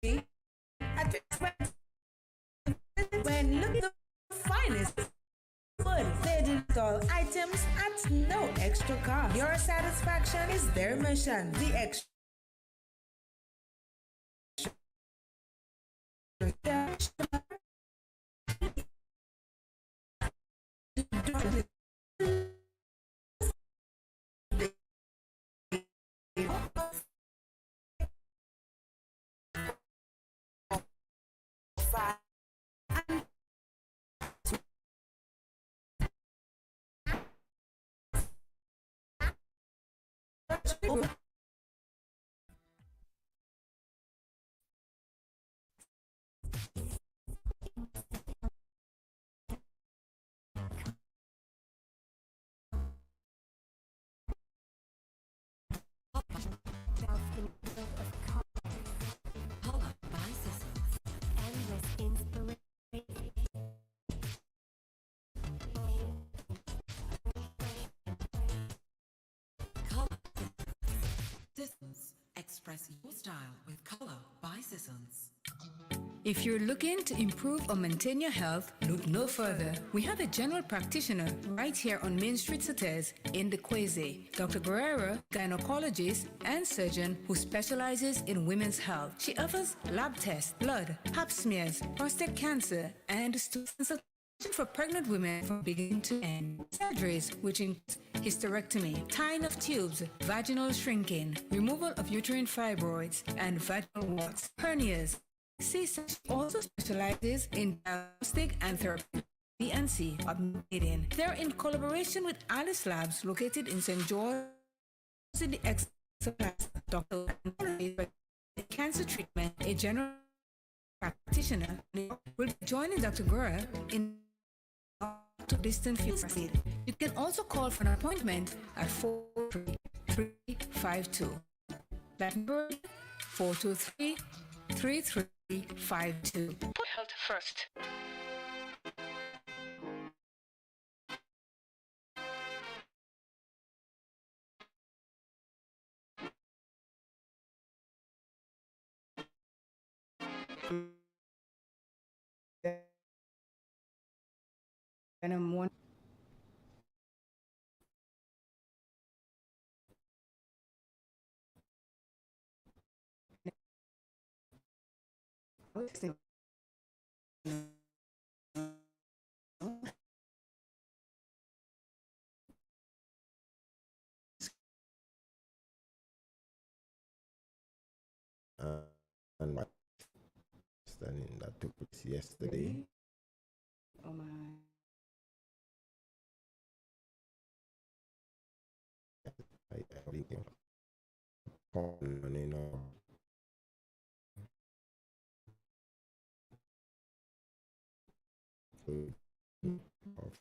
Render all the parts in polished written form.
at when looking at the finest wood, they install items at no extra cost. Your satisfaction is their mission. The extra. Express your style with color by Sissons. If you're looking to improve or maintain your health, look no further. We have a general practitioner right here on Main Street, Sates in the Quasi. Dr. Guerrero, gynecologist and surgeon who specializes in women's health. She offers lab tests, blood, pap smears, prostate cancer, and stool for pregnant women from beginning to end. Surgeries, which include hysterectomy, tying of tubes, vaginal shrinking, removal of uterine fibroids, and vaginal warts, hernias. C-section also specializes in diagnostic and therapeutic B&C updating. They're in collaboration with Alice Labs, located in St. George, in the Express. Dr. Cancer treatment, a general practitioner, will be joining Dr. Gura in to distant future. You can also call for an appointment at 43352. That number 423-3352. Put health first. And I'm one. And my understanding that took place yesterday. Oh my. You know, of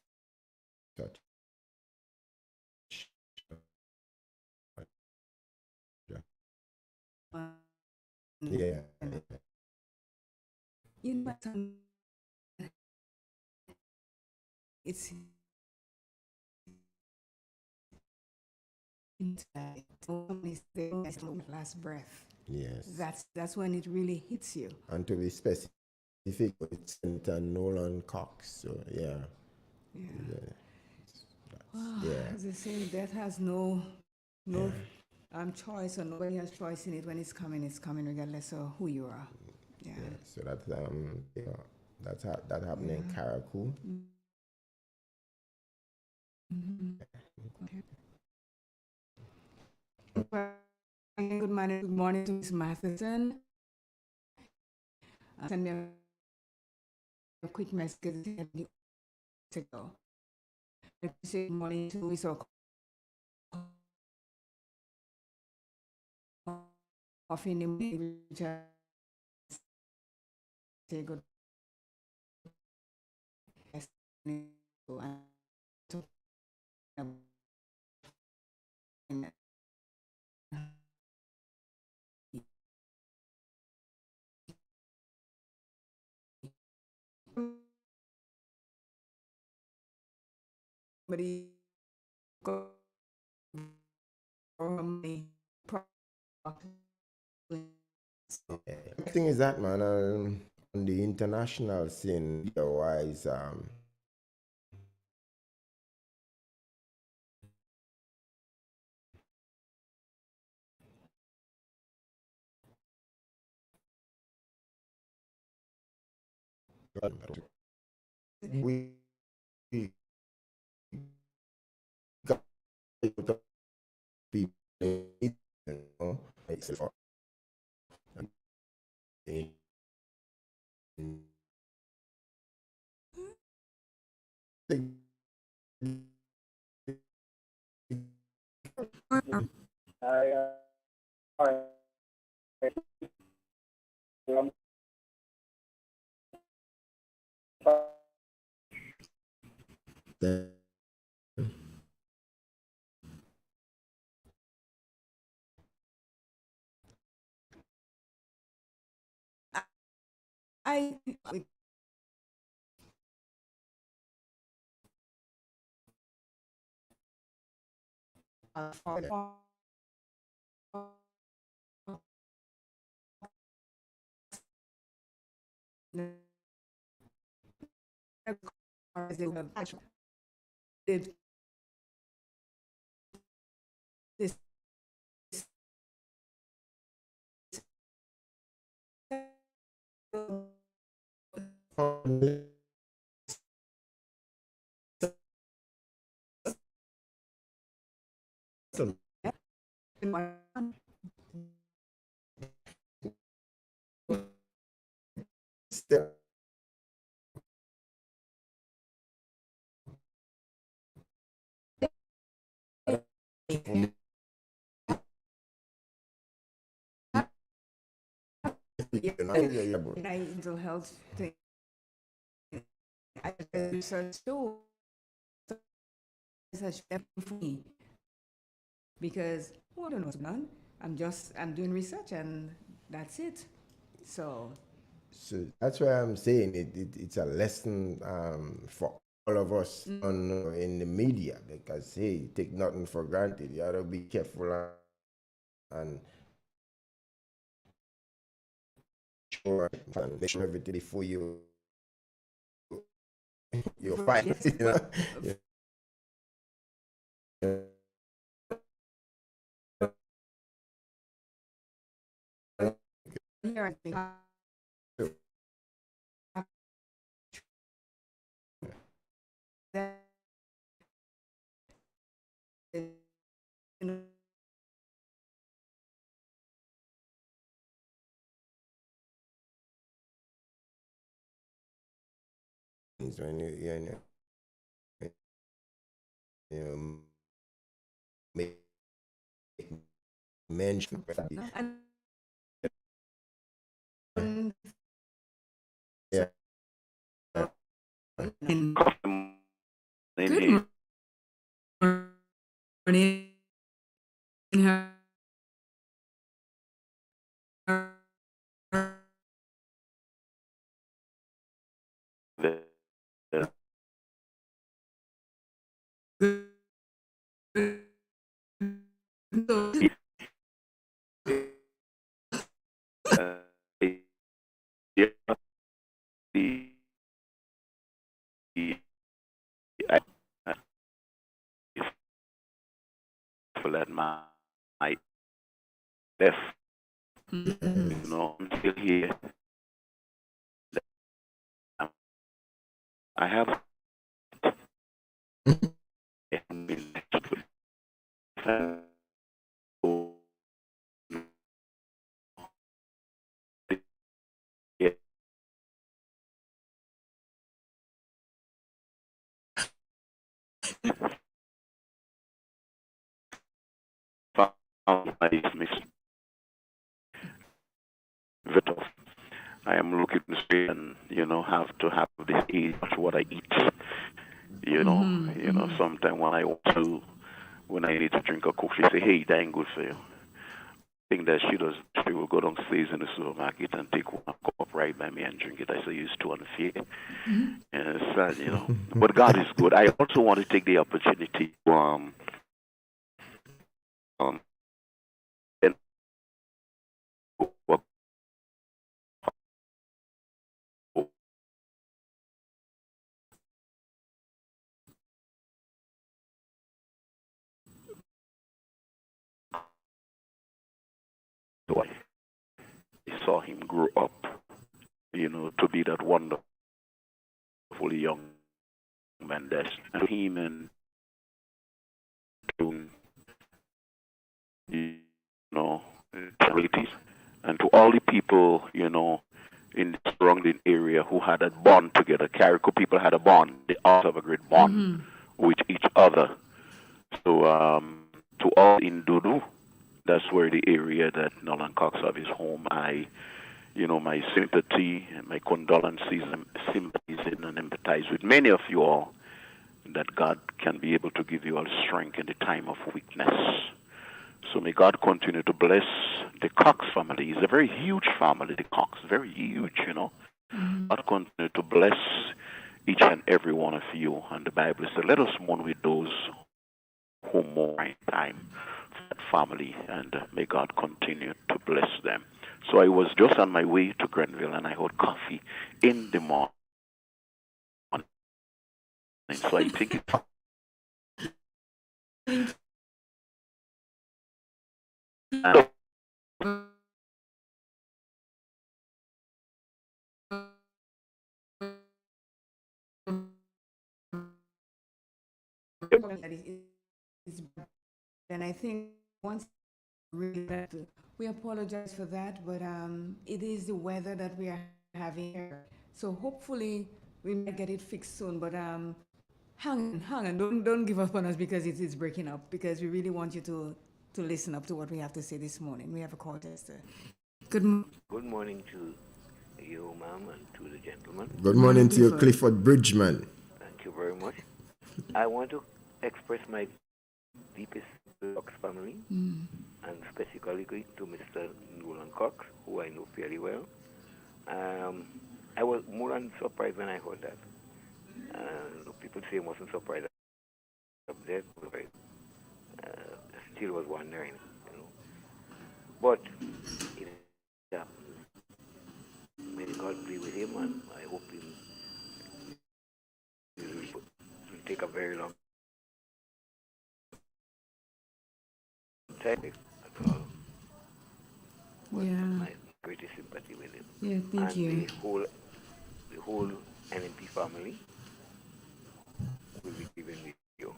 such. Yeah. You know, it's last breath. Yes. That's when it really hits you. And to be specific, it's Senator Nolan Cox. So yeah. As they say, death has no choice, or nobody has choice in it. When it's coming regardless of who you are. Yeah. So that's that happened in Karakou. Good morning to Ms. Matheson. Send me a quick message to go. Say good morning to Ms. Coffee in the morning. Say good. Somebody go from the thing is that, man, on the international scene, wise, we got people, you know, I did this mental health thing. I research too. Research for me because I don't know what's going on. I'm doing research and that's it. So that's why I'm saying it's a lesson for all of us in the media, because hey, take nothing for granted. You gotta be careful and sure and make sure everything before you find yes, it, you know. here I think that When you make mention and yeah. good morning. That my death, I'm still here. I have been found my mixed veto. I am looking to stay and have to have this eat what I eat. Sometimes when I need to drink a Coke, she say, "Hey, that ain't good for you." Thing that she does, she will go downstairs in the supermarket and take one cup right by me and drink it. I say it's too unfair. And it's sad. But God is good. I also want to take the opportunity to um grow up, to be that wonderful young man that's to him and to, charities and to all the people, in the surrounding area who had a bond together. Carrico people had a bond. They all have a great bond with each other. So to all in Dudu, that's where the area that Nolan Cox have his home. My sympathy and my condolences and sympathies and empathize with many of you all, that God can be able to give you all strength in the time of weakness. So may God continue to bless the Cox family. It's a very huge family, the Cox, very huge, God continue to bless each and every one of you. And the Bible says, let us mourn with those who mourn in time for that family, and may God continue to bless them. So I was just on my way to Grenville, and I had coffee in the morning. So I think it's and I think once we apologize for that, but it is the weather that we are having here. So hopefully we might get it fixed soon. But hang on, don't give up on us because it is breaking up. Because we really want you to listen up to what we have to say this morning. We have a call tester. Good morning to you, ma'am, and to the gentleman. Good morning to you, Clifford Bridgman. Thank you very much. I want to express my deepest Cox family, and specifically to Mr. Nolan Cox, who I know fairly well. I was more than surprised when I heard that. People say I wasn't surprised of death, but still was wondering, But it happened. May God be with him, and I hope he will take a very long time at all. But my greatest sympathy with him. Yeah, thank you. The whole NMP family will be given with you.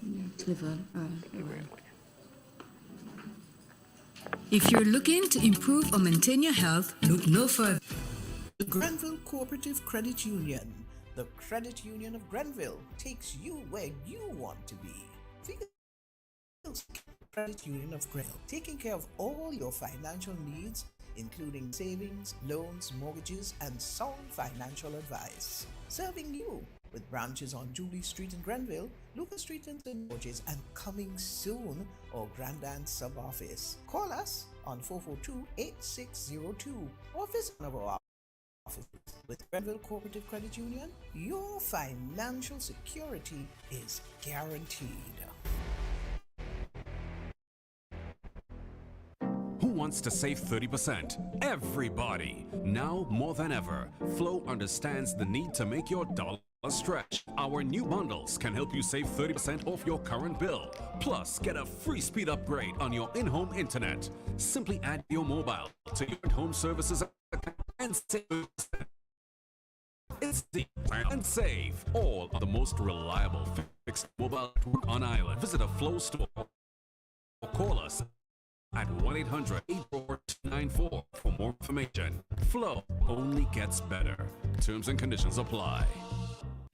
Yeah, Clifford. Thank you very much. If you're looking to improve or maintain your health, look no further. The Grenville Cooperative Credit Union, the credit union of Grenville, takes you where you want to be. Credit Union of Grenville, taking care of all your financial needs, including savings, loans, mortgages, and sound financial advice. Serving you with branches on Jubilee Street in Grenville, Lucas Street in St. George's, and coming soon, our Grandstand sub-office. Call us on 442-8602 or visit one of our offices. With Grenville Cooperative Credit Union, your financial security is guaranteed. Who wants to save 30%? Everybody! Now more than ever, Flow understands the need to make your dollar stretch. Our new bundles can help you save 30% off your current bill. Plus, get a free speed upgrade on your in-home internet. Simply add your mobile to your home services account and save 30%. It's the and save. All are the most reliable fixed mobile network on island. Visit a Flow store or call us at 1-800-84294 for more information. Flow only gets better. Terms and conditions apply.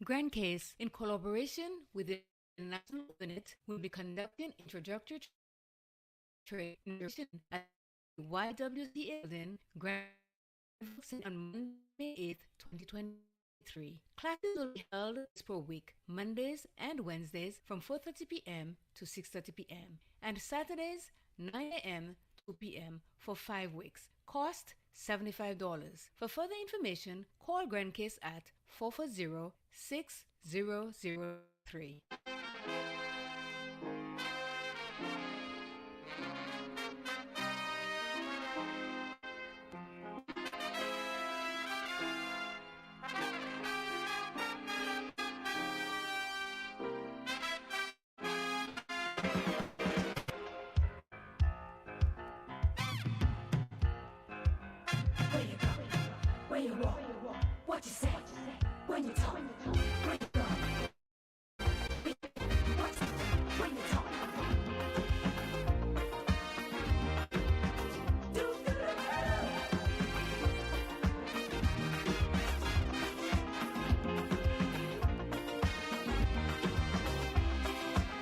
Grand Case, in collaboration with the National Unit, will be conducting introductory training at the YWCA building, Grand on Monday 8th, 2023. Classes will be held per week, Mondays and Wednesdays from 4:30 p.m. to 6:30 p.m. and Saturdays 9 a.m. to 2 p.m. for 5 weeks. Cost $75. For further information, call Grand Case at 440-6003.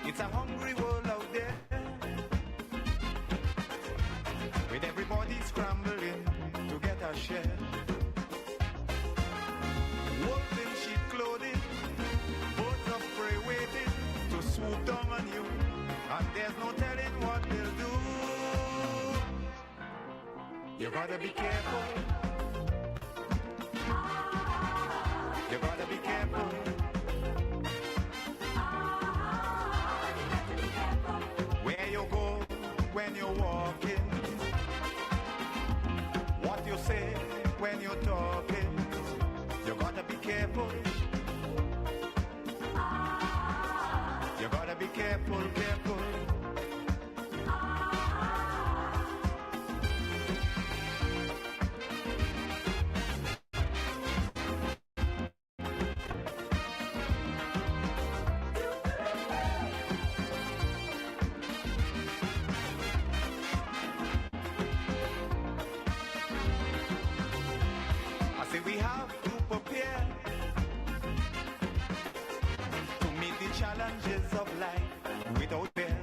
It's a hungry world out there, with everybody scrambling to get a share. Wolves in sheep clothing, birds of prey waiting to swoop down on you, and there's no telling what they'll do. You gotta be careful. You gotta be careful. Where you go when you're walking, what you say when you're talking, you gotta be careful. You gotta be careful, careful. I say we have to prepare to meet the challenges of life without fear.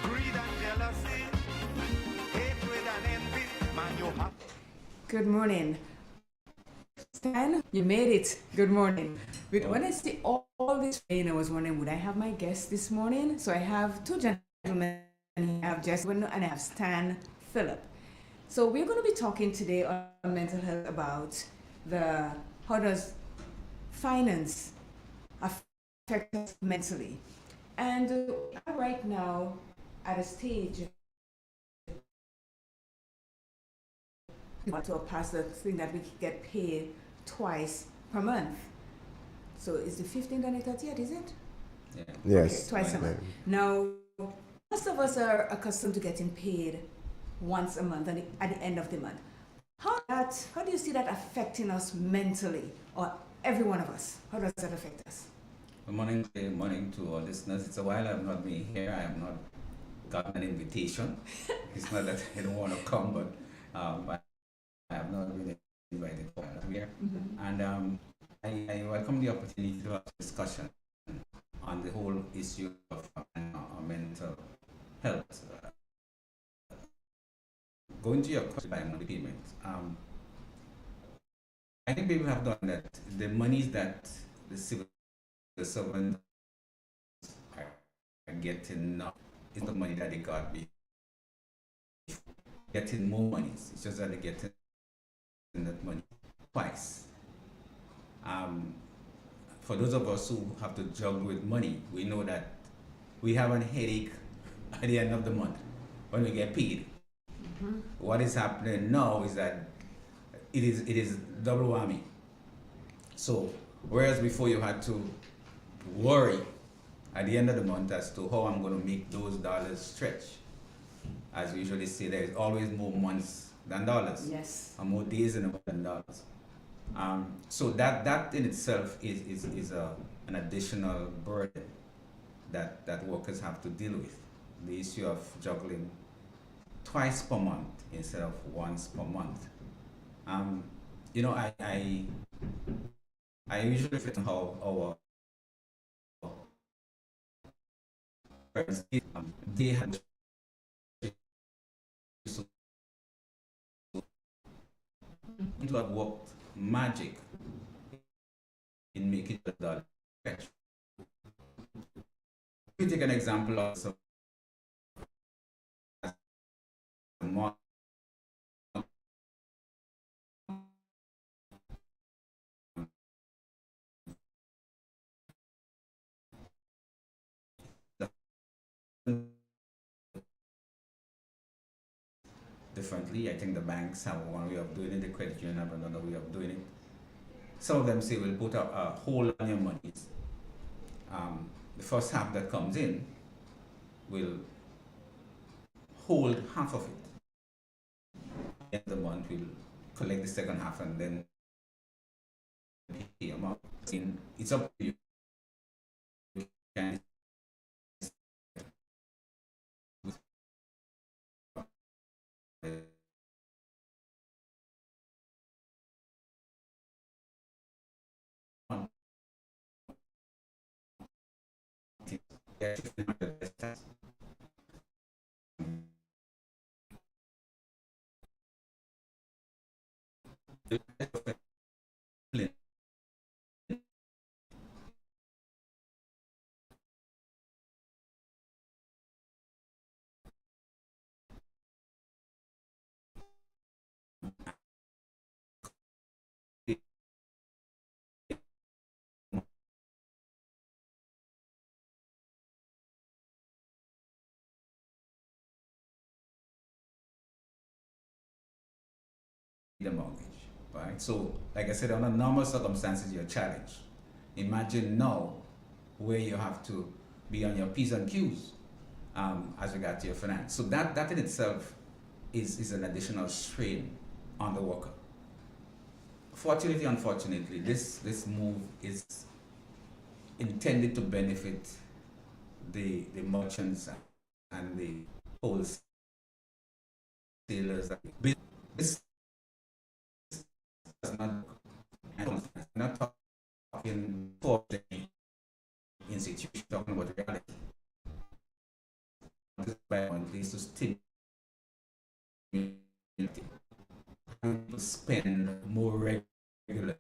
Greed and jealousy, hatred and envy, man, you have. Good morning. Stan, you made it. Good morning. When I see all this rain, I was wondering, would I have my guest this morning? So I have two gentlemen. I have Jeswin and I have Stan Phillip. So we're going to be talking today on mental health about how does finance affect us mentally. And I'm right now at a stage to pass the thing that we get paid twice per month. So is the 15th and the 30th, is it? Yeah. Yes. Okay, twice a month. Now, most of us are accustomed to getting paid once a month at the end of the month. How do you see that affecting us mentally, or every one of us? How does that affect us? Good morning to our listeners. It's a while I've not been here. I have not gotten an invitation. It's not that I don't want to come, but I have not been invited for here. Mm-hmm. And I welcome the opportunity to have a discussion on the whole issue of mental health. Going to your question by monthly payments, I think people have done that. The monies that the civil servants are getting now is the money that they got before. Getting more monies. It's just that they're getting that money twice. For those of us who have to juggle with money, we know that we have a headache at the end of the month when we get paid. Mm-hmm. What is happening now is that it is double whammy. So whereas before you had to worry at the end of the month as to how I'm going to make those dollars stretch, as we usually say, there is always more months than dollars. Yes. And more days in a month than dollars. So that in itself is an additional burden that workers have to deal with. The issue of juggling twice per month instead of once per month. I usually reflect on how our parents they had to have worked magic in making the dollar stretch. We take an example of some differently. I think the banks have one way of doing it, the credit union have another way of doing it. Some of them say we'll put a hold on your monies. The first half that comes in will hold half of it. At the end of the month we'll collect the second half and then amount. It's up to you. You can the mortgage, right? So, like I said, under normal circumstances, you're challenged. Imagine now where you have to be on your P's and Q's as regards to your finance. So that in itself is an additional strain on the worker. Fortunately, unfortunately, this move is intended to benefit the merchants and the wholesalers. This is not talking for the institution, talking about reality. This is to stimulate to spend more regularly.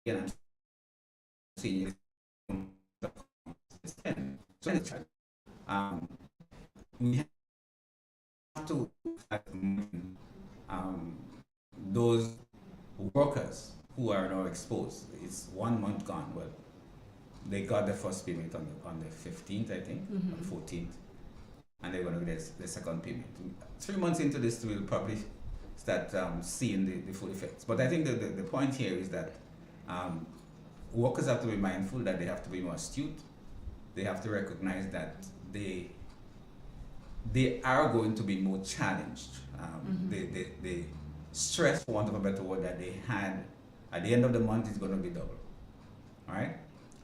And I'm seeing we have to those workers who are now exposed. It's 1 month gone. Well, they got their first payment on the 15th, I think, or 14th, and they're going to get their second payment. 3 months into this, we'll probably start seeing the full effects. But I think the point here is that workers have to be mindful that they have to be more astute. They have to recognize that they are going to be more challenged. The stress, for want of a better word, that they had at the end of the month is going to be double. All right?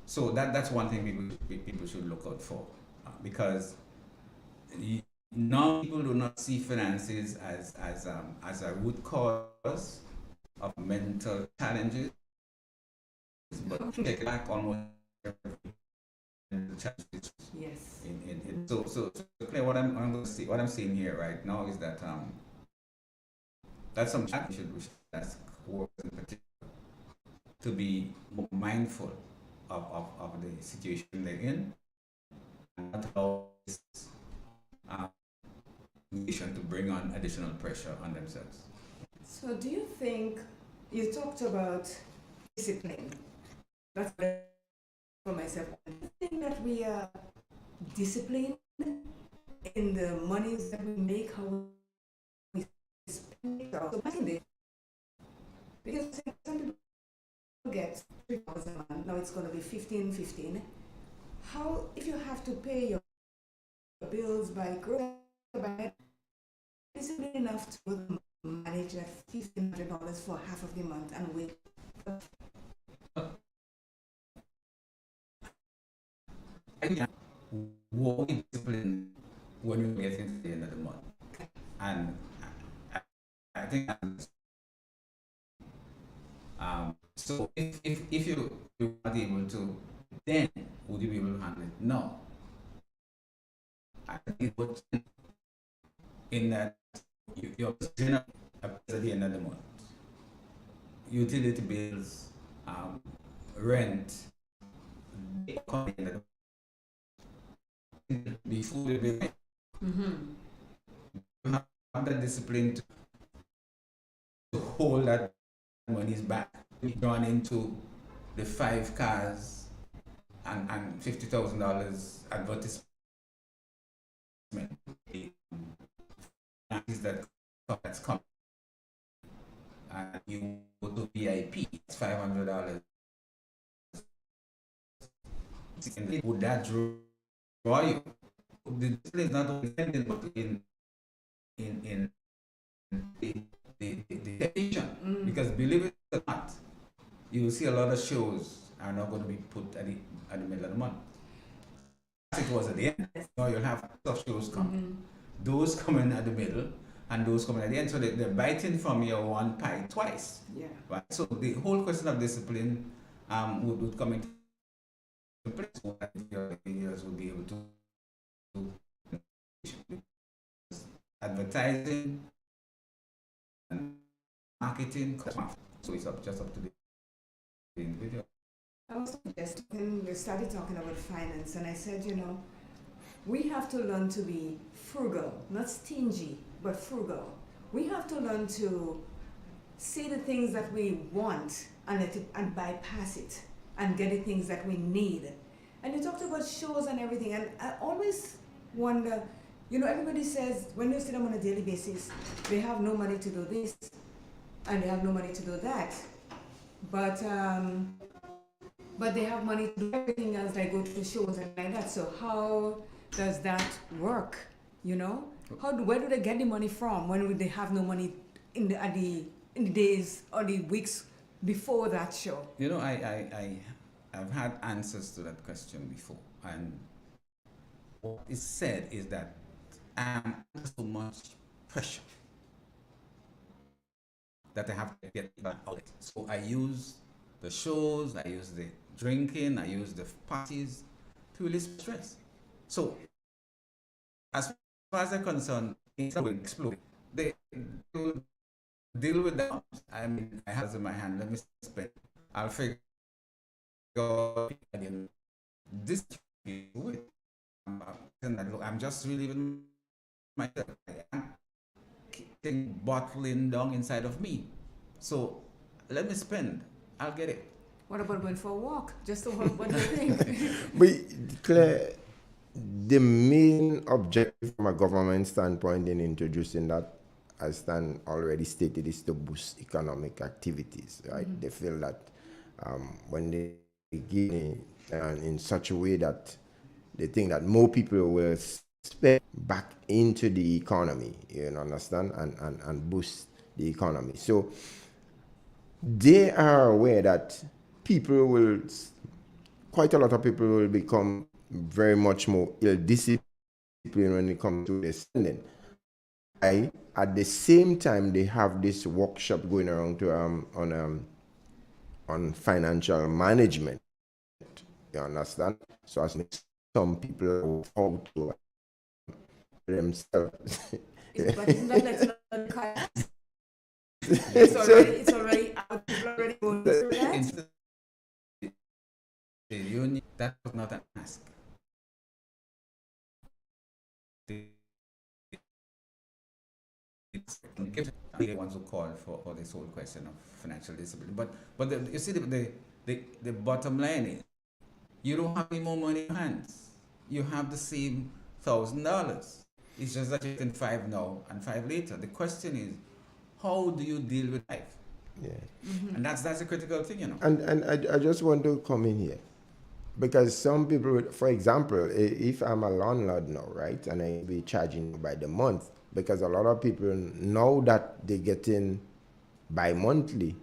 So that's one thing people should look out for, because now people do not see finances as a root cause of mental challenges, but take back almost challenges. Yes. So Claire, what I'm going to see, what I'm seeing here right now is that that's some challenge we should ask workers in particular to be more mindful of the situation they're in, and not allow this to bring on additional pressure on themselves. So do you think, you talked about discipline, that's for myself, do you think that we are disciplined in the monies that we make, how we spend it, or because some people get 3,000 a month, now it's going to be 15. How, if you have to pay your bills by growing, is it enough to manage that $1,500 for half of the month and wait? What we discipline when we get into the end of the month, and I think so if you're not able to, then would you be able to handle it? No. I think it would, in that you're dinner at the end of the month, utility bills, rent, before the bill. You have the discipline to hold that money's back. We've gone into the 5 cars and $50,000 advertisement. That's coming. And you go to VIP, it's $500. Would that draw you? The display is not only ending, but in the television. Because believe it or not, you see a lot of shows are not going to be put at the middle of the month. It was at the end. Now you'll have tough shows come. Those coming at the middle and those coming at the end. So they're biting from your one pie twice. Yeah. Right. So the whole question of discipline would come into place. So that your leaders will be able to advertising and marketing. So it's just up to the individual. I was just when we started talking about finance, and I said, we have to learn to be frugal, not stingy, but frugal. We have to learn to see the things that we want and bypass it and get the things that we need. And you talked about shows and everything, and I always wonder, everybody says when you see them on a daily basis, they have no money to do this and they have no money to do that. But they have money to do everything else, like go to shows and like that. So how does that work? Where do they get the money from when they have no money in the days or the weeks before that show? I've had answers to that question before, and what is said is that I'm under so much pressure that I have to get back out. So I use the shows, I use the drinking, I use the parties to release stress. So as far as they're concerned, it's exploding. They will deal with that. I mean, I have it in my hand, let me spend. I'll figure out this with. I'm just relieving myself. I'm keeping bottling down inside of me. So let me spend. I'll get it. What about going for a walk? Just to what do you think? But Claire, the main objective from a government standpoint in introducing that, as Stan already stated, is to boost economic activities, right? They feel that when they give it in such a way that they think that more people will spend back into the economy, understand, and boost the economy. So they are aware that quite a lot of people will become very much more ill-disciplined when it comes to their spending. At the same time, they have this workshop going around to on financial management. You understand? So as some people how to themselves. But isn't that like it's already out. People already going through that. That was not an ask. The ones who call for this whole question of financial discipline. But you see, the bottom line is, you don't have any more money in your hands. You have the same $1,000. It's just that you're getting 5 now and 5 later. The question is, how do you deal with life? Yeah. And that's a critical thing, And I just want to come in here. Because some people, for example, if I'm a landlord now, right, and I be charging by the month, because a lot of people know that they're getting bi-monthly.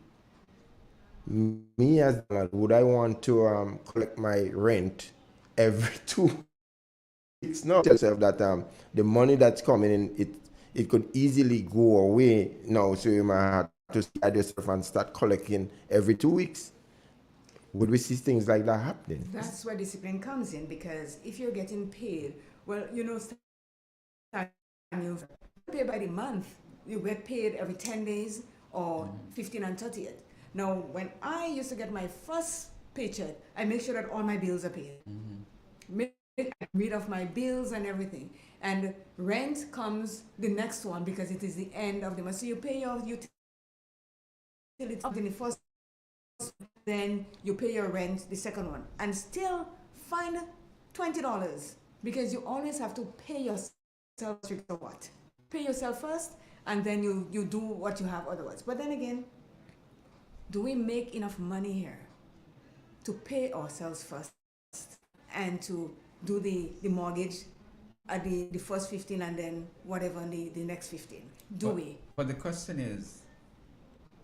Me as a landlord, would I want to collect my rent every 2 weeks? No, tell yourself that the money that's coming in, it could easily go away now, so you might have to add yourself and start collecting every 2 weeks. Would we see things like that happening? That's where discipline comes in, because if you're getting paid, well, you pay by the month. You get paid every 10 days or 15 and 30th. Now, when I used to get my first paycheck, I make sure that all my bills are paid. Make rid of my bills and everything. And rent comes the next one, because it is the end of the month. So you pay your utilities in the first, then you pay your rent the second one, and still find $20, because you always have to pay yourself what? Pay yourself first, and then you do what you have otherwise. But then again, do we make enough money here to pay ourselves first and to do the mortgage at the first 15 and then whatever the next 15? Do we? But the question is,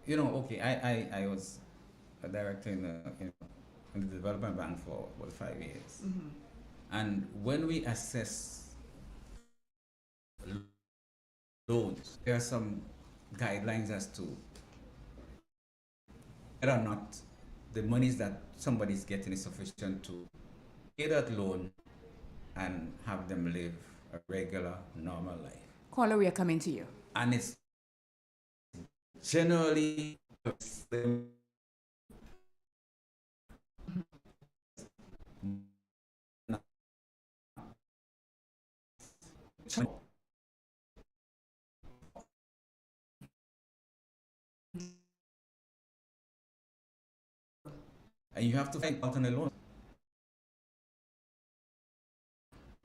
okay, I was a director in the development bank for about 5 years. And when we assess loans, there are some guidelines as to whether or not the monies that somebody's getting is sufficient to pay that loan and have them live a regular, normal life. Caller, we are coming to you. And it's generally and you have to find alternate loans.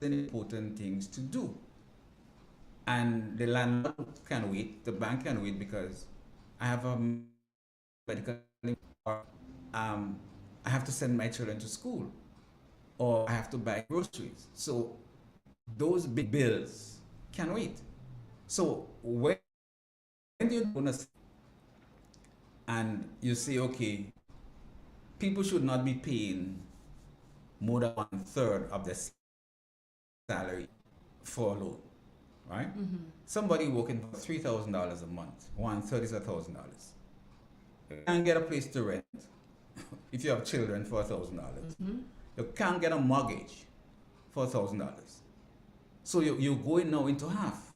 Important things to do. And the landlord can wait, the bank can wait, because I have a medical, or I have to send my children to school, or I have to buy groceries. So those big bills can wait. So when you bonus and you say, okay, people should not be paying more than 1/3 of their salary for a loan, right? Somebody working for $3,000 a month, 1/3 is $1,000. You can't get a place to rent if you have children for $1,000. You can't get a mortgage for $1,000. So you're going now into half.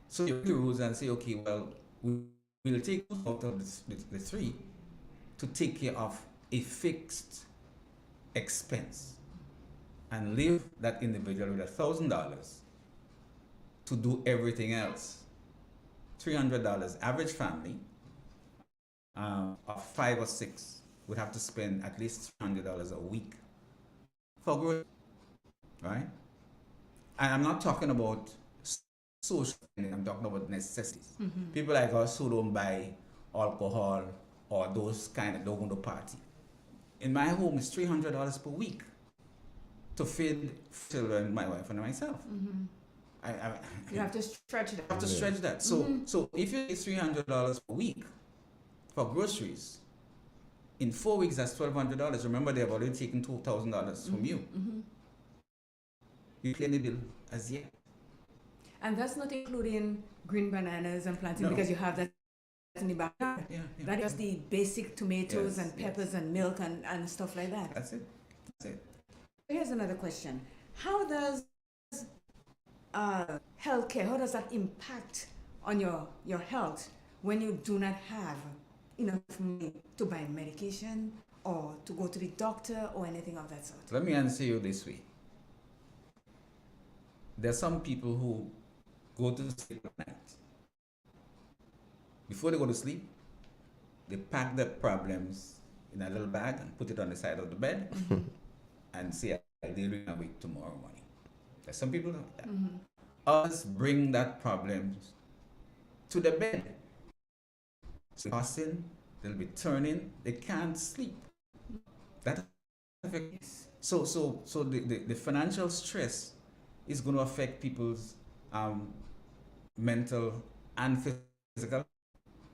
So you rules and say, okay, well, we'll take out of the three to take care of a fixed expense and leave that individual with $1,000 to do everything else. $300. Average family of 5 or 6 would have to spend at least $300 a week for growth, right? And I'm not talking about social, I'm talking about necessities. People like us who don't buy alcohol or those kind of don't go to party. In my home, it's $300 per week to feed children, my wife, and myself. You have to stretch it. I have to stretch that. So if you get $300 per week for groceries, in 4 weeks that's $1,200. Remember, they've already taken $2,000 from you. You clear the bill as yet. And that's not including green bananas and planting, No. because you have that in the backyard. That is the basic tomatoes and peppers and milk and stuff like that. That's it. That's it. Here's another question. How does healthcare, how does that impact on your health when you do not have enough money to buy medication or to go to the doctor or anything of that sort? Let me answer you this way. There are some people who go to sleep at night. Before they go to sleep, they pack their problems in a little bag and put it on the side of the bed and say, I'll deal with it a week tomorrow morning. There's some people like that. Others bring that problem to the bed. So tossing, they'll be turning, they can't sleep. That so the financial stress is going to affect people's mental and physical.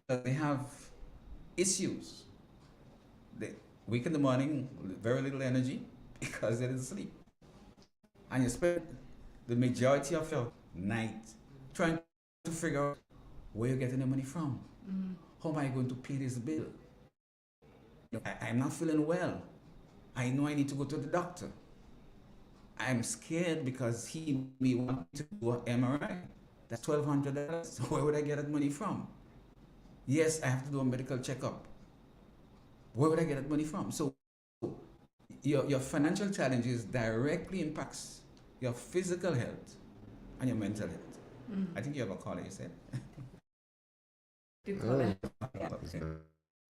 They have issues. They wake in the morning with very little energy because they didn't sleep. And you spend the majority of your night trying to figure out where you're getting the money from. How am I going to pay this bill? I'm not feeling well. I know I need to go to the doctor. I'm scared because he may want me to do an MRI. That's $1,200. Where would I get that money from? Yes, I have to do a medical checkup. Where would I get that money from? So your financial challenges directly impacts your physical health and your mental health. I think you have a caller, you said. Do call it?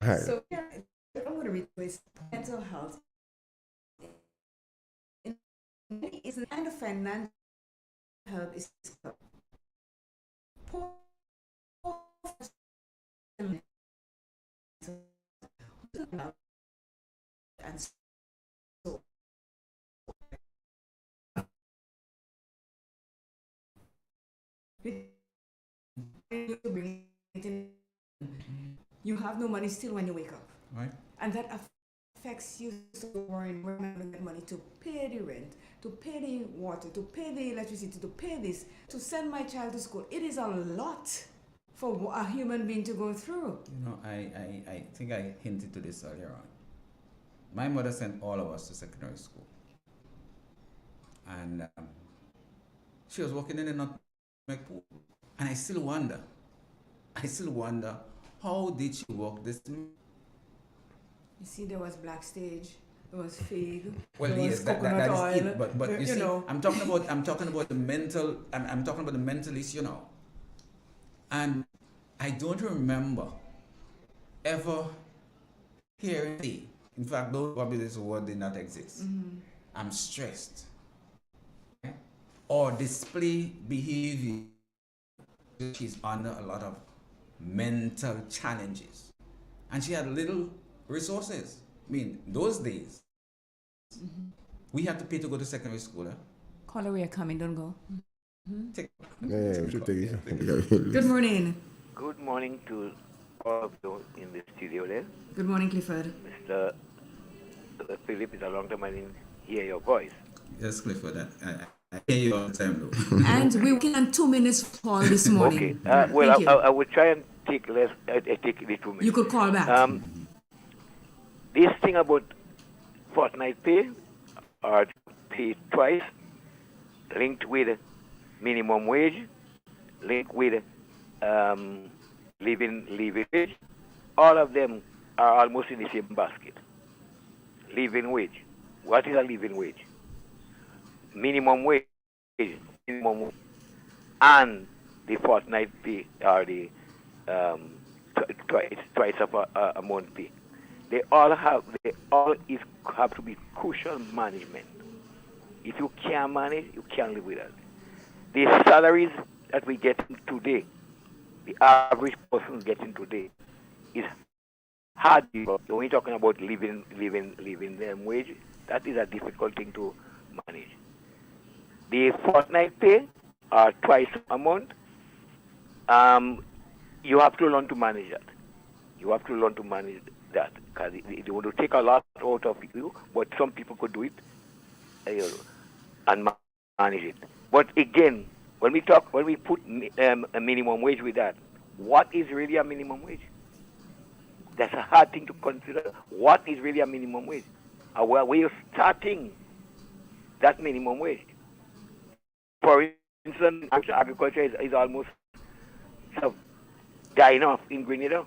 Hi. So yeah, I'm going to read this. Mental health is an kind of financial health is poor and so you have no money still when you wake up. Right. and that affects you so worrying where am I going to get money to pay the rent, to pay the water, to pay the electricity, to pay this, to send my child to school. It is a lot for a human being to go through. You know, I think I hinted to this earlier on. My mother sent all of us to secondary school. And she was working in a nutmeg pool. And I still wonder, how did she work this? You see, there was black stage, there was fig, Well, there yes, was that coconut is oil. it. But you see, know. I'm talking about the mental. I'm talking about the mental issue now. And I don't remember ever hearing. In fact, those probably this word did not exist. Mm-hmm. I'm stressed, or display behavior. She's under a lot of mental challenges, and she had little resources. I mean, those days, we had to pay to go to secondary school. Caller, we are coming, don't go. Yeah, we should take it. Good morning. Good morning to all of you in the studio there. Good morning, Clifford. Mr. Philip, it's a long time I didn't hear your voice. Yes, Clifford, I hear you all the time though. And we're working on 2 minutes call this morning. Okay. Well, I would try and take less. Take the 2 minutes. You could call back. This thing about fortnight pay or pay twice, linked with minimum wage, linked with living wage, all of them are almost in the same basket. Living wage. What is a living wage? Minimum wage, and the fortnight pay or the twice of a month pay. They all have to be crucial management. If you can't manage, you can't live with it. The salaries that we get today, the average person getting today, is hard. When you're talking about living wage, that is a difficult thing to manage. The fortnight pay, or twice a month, you have to learn to manage that. You have to learn to manage that because it will take a lot out of you, but some people could do it and manage it. But again, when we put a minimum wage with that, what is really a minimum wage? That's a hard thing to consider. What is really a minimum wage? Where are you starting that minimum wage? For instance, agriculture is almost sort of dying off in Grenada.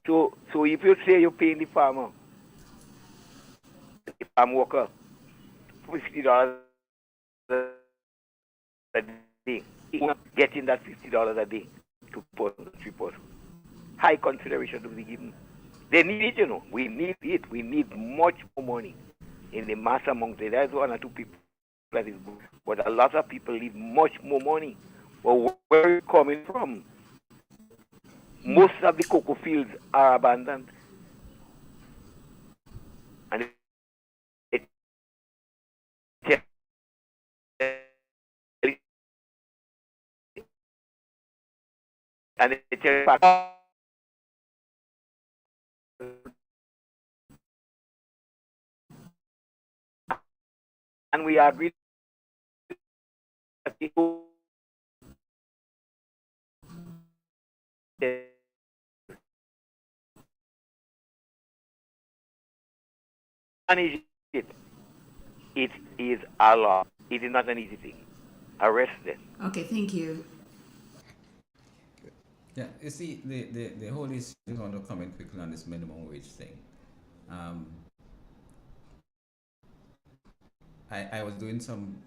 So if you say you're paying the farmer, the farm worker, $50 a day, getting that $50 a day, 2 persons, 3 persons. High consideration to be given. They need it, you know. We need it. We need much more money in the mass amongst them. There's 1 or 2 people that is good, but a lot of people need much more money. Well, where are you coming from? Most of the cocoa fields are abandoned. And and we agree that people manage it. It is a law. It is not an easy thing. Arrest them. Okay, thank you. Yeah, you see, the whole issue, I want to comment quickly on this minimum wage thing. I was doing some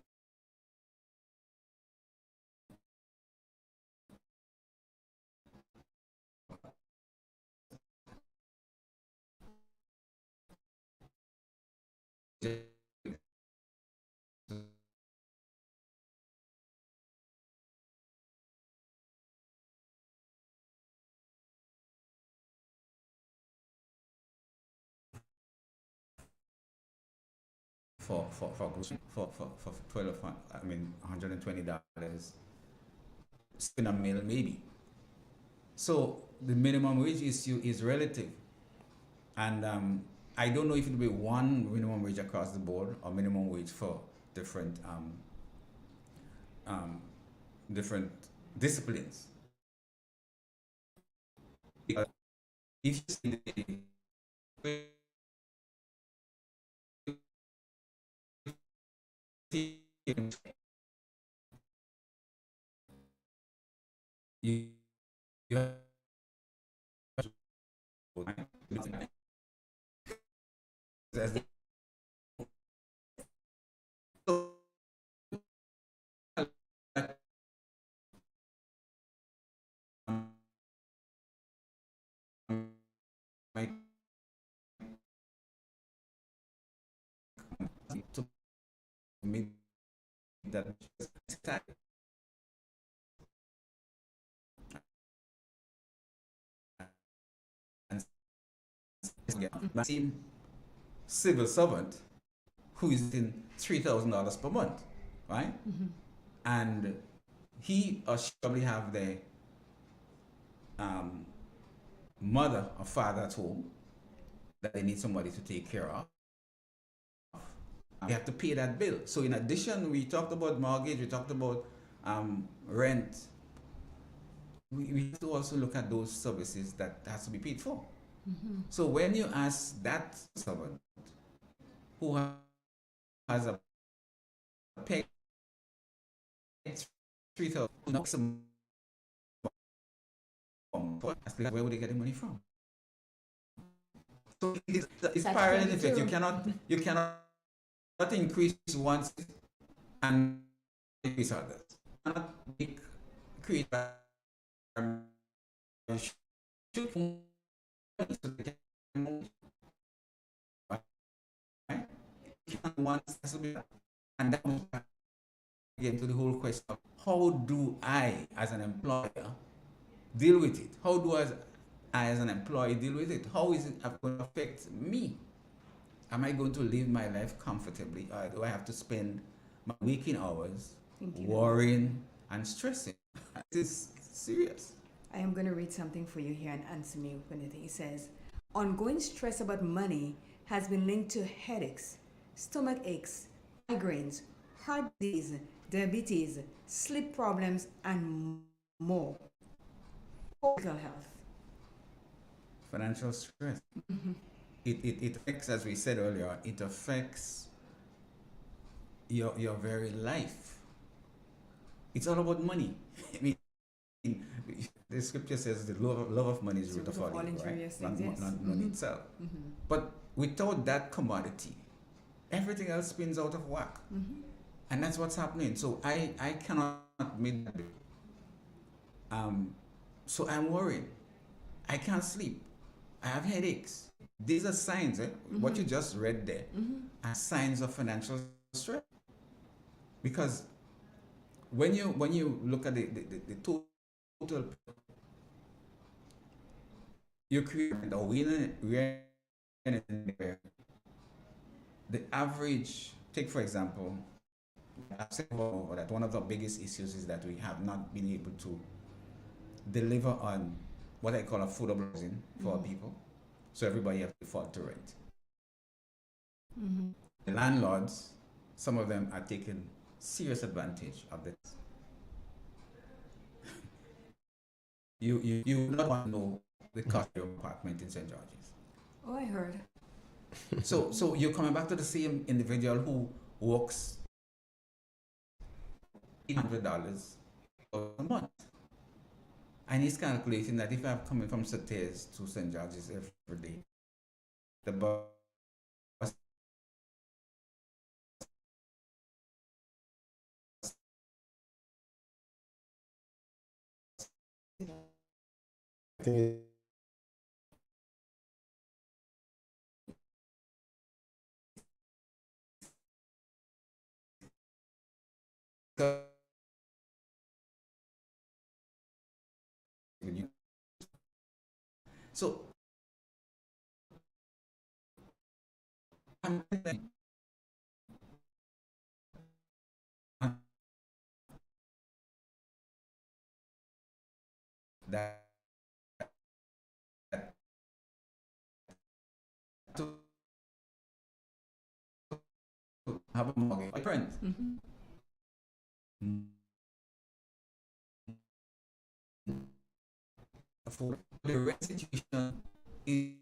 for $120 in a meal maybe. So the minimum wage issue is relative. And I don't know if it'll be one minimum wage across the board or minimum wage for different different disciplines. Because if you see you, you have to make that and same civil servant who is in $3,000 per month, right? And he or she probably have their mother or father at home that they need somebody to take care of. You have to pay that bill. So in addition, we talked about mortgage, we talked about rent. We have to also look at those services that has to be paid for. So when you ask that someone who has a pay 3,000, where would they get the money from? So it's parallel effect. You cannot increase once and increase others. You cannot create and that again to the whole question of how do I as an employer deal with it? How do I as an employee deal with it? How is it going to affect me? Am I going to live my life comfortably, or do I have to spend my waking hours worrying and stressing? This is serious. I am going to read something for you here and answer me when it says, ongoing stress about money has been linked to headaches, stomach aches, migraines, heart disease, diabetes, sleep problems, and more. Physical health. Financial stress. It affects, as we said earlier, it affects your very life. It's all about money. I mean, the scripture says the love of money is the root of all evil, right? Not money itself. But without that commodity, everything else spins out of whack. And that's what's happening. So I cannot make that. So I'm worried. I can't sleep. I have headaches. These are signs, what you just read there, are signs of financial stress. Because when you look at the total, you create a winner, the average, take for example, I've said that one of the biggest issues is that we have not been able to deliver on what I call affordable housing for our people. So everybody has to afford to rent. The landlords, some of them are taking serious advantage of this. You not want to know the cost of your apartment in St. George's. Oh, I heard. So you're coming back to the same individual who works $800 a month. And he's calculating that if I'm coming from Sates to St. George's every day, the bus so I'm that have a mortgage by print. For the rent situation is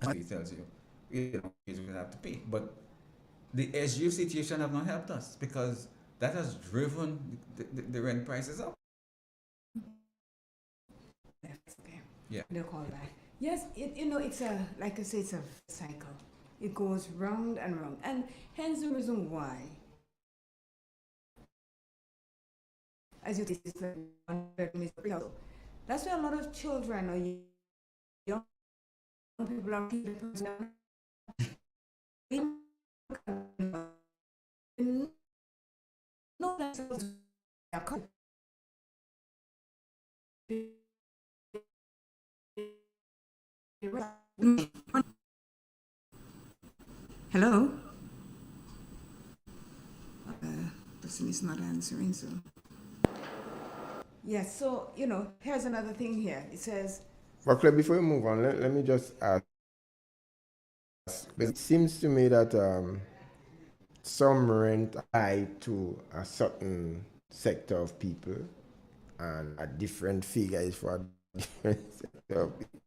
it tells you, you know, you will have to pay. But the SU situation have not helped us because that has driven the rent prices up. Okay. Yeah. They'll call back. Yes, it's a, like I say, it's a cycle. It goes round and round. And hence the reason why, as you say, that's why a lot of children or young people are no themselves are hello? Person is not answering, so. Yes, so, here's another thing here. It says, But Claire, before you move on, let me just ask. It seems to me that some rent tied to a certain sector of people and a different figure is for a different sector of people.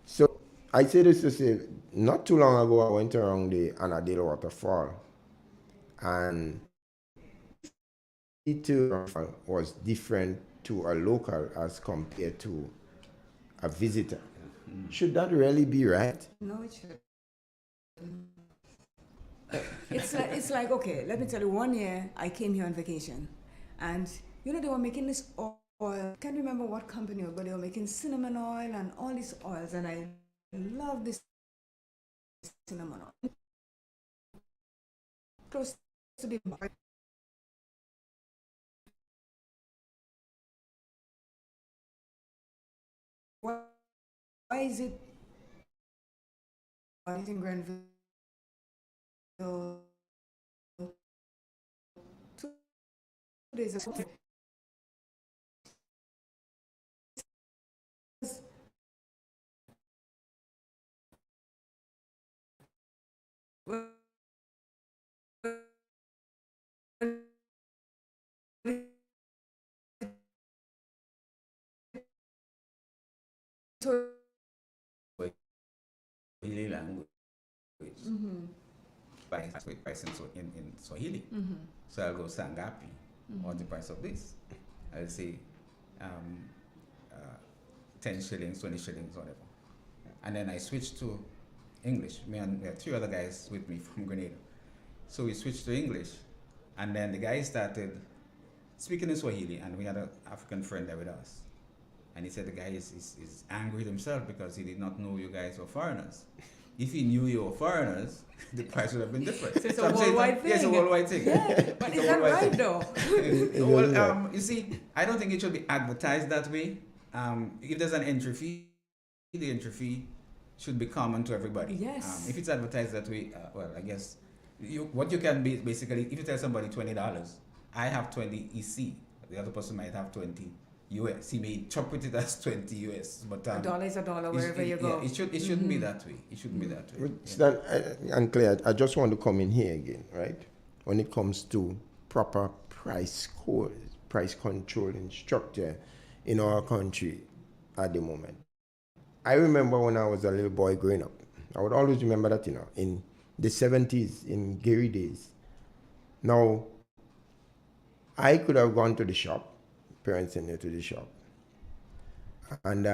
So I say this to say, not too long ago I went around the Anadale waterfall and it was different to a local as compared to a visitor. Should that really be right? no, it should. It's like, okay, let me tell you, one year I came here on vacation and they were making this oil, can't remember what company, but they were making cinnamon oil and all these oils, and I love this cinnamon oil. Close to the why is it in Granville 2 days ago? Swahili language. Price in Swahili. So I'll go Sangapi. What's the price of this? I'll say 10 shillings, 20 shillings, whatever. And then I switched to English. Me and there are 3 other guys with me from Grenada. So we switched to English. And then the guy started speaking in Swahili, and we had an African friend there with us. And he said the guy is angry with himself because he did not know you guys were foreigners. If he knew you were foreigners, the price would have been different. So it's a worldwide thing. Yes, a worldwide thing. Yeah, but is that right though? Well, you see, I don't think it should be advertised that way. If there's an entry fee, the entry fee should be common to everybody. Yes. If it's advertised that way, well, I guess what you can be basically, if you tell somebody $20, I have 20 EC. The other person might have 20 US. He may interpret it as 20 US, but a dollar is a dollar wherever you go. Yeah, it shouldn't be that way. It shouldn't be that way. And Claire, I just want to come in here again, right? When it comes to proper price controlling structure in our country at the moment. I remember when I was a little boy growing up, I would always remember that, in the 70s, in Gary days. Now, I could have gone to the shop, parents sent me to the shop, and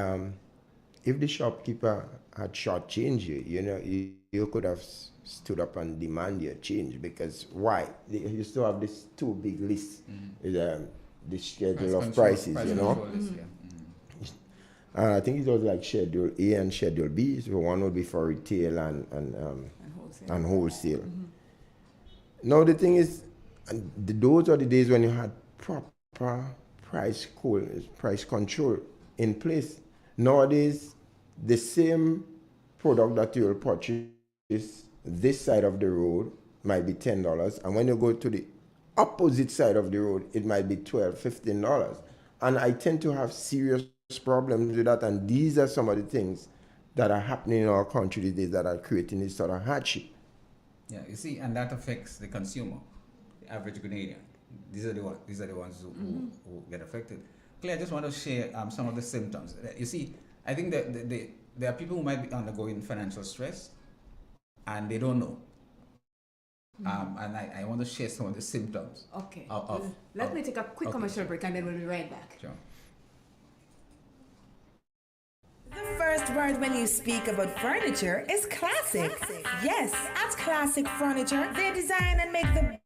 if the shopkeeper had shortchanged you, you could have stood up and demand your change, because why? They used to have this 2 big lists, the schedule of prices, I think it was like Schedule A and Schedule B. So one would be for retail and wholesale. Now the thing is, those are the days when you had proper price control in place. Nowadays, the same product that you'll purchase this side of the road might be $10, and when you go to the opposite side of the road, it might be $12, $15. And I tend to have serious problems with that. And these are some of the things that are happening in our country these days that are creating this sort of hardship. Yeah, you see, and that affects the consumer, the average Grenadian. These are the ones who get affected. Claire, I just want to share some of the symptoms. You see, I think that there are people who might be undergoing financial stress and they don't know. And I want to share some of the symptoms. Okay. Let me take a quick commercial break and then we'll be right back. Sure. The first word when you speak about furniture is classic. Yes, at Classic Furniture, they design and make the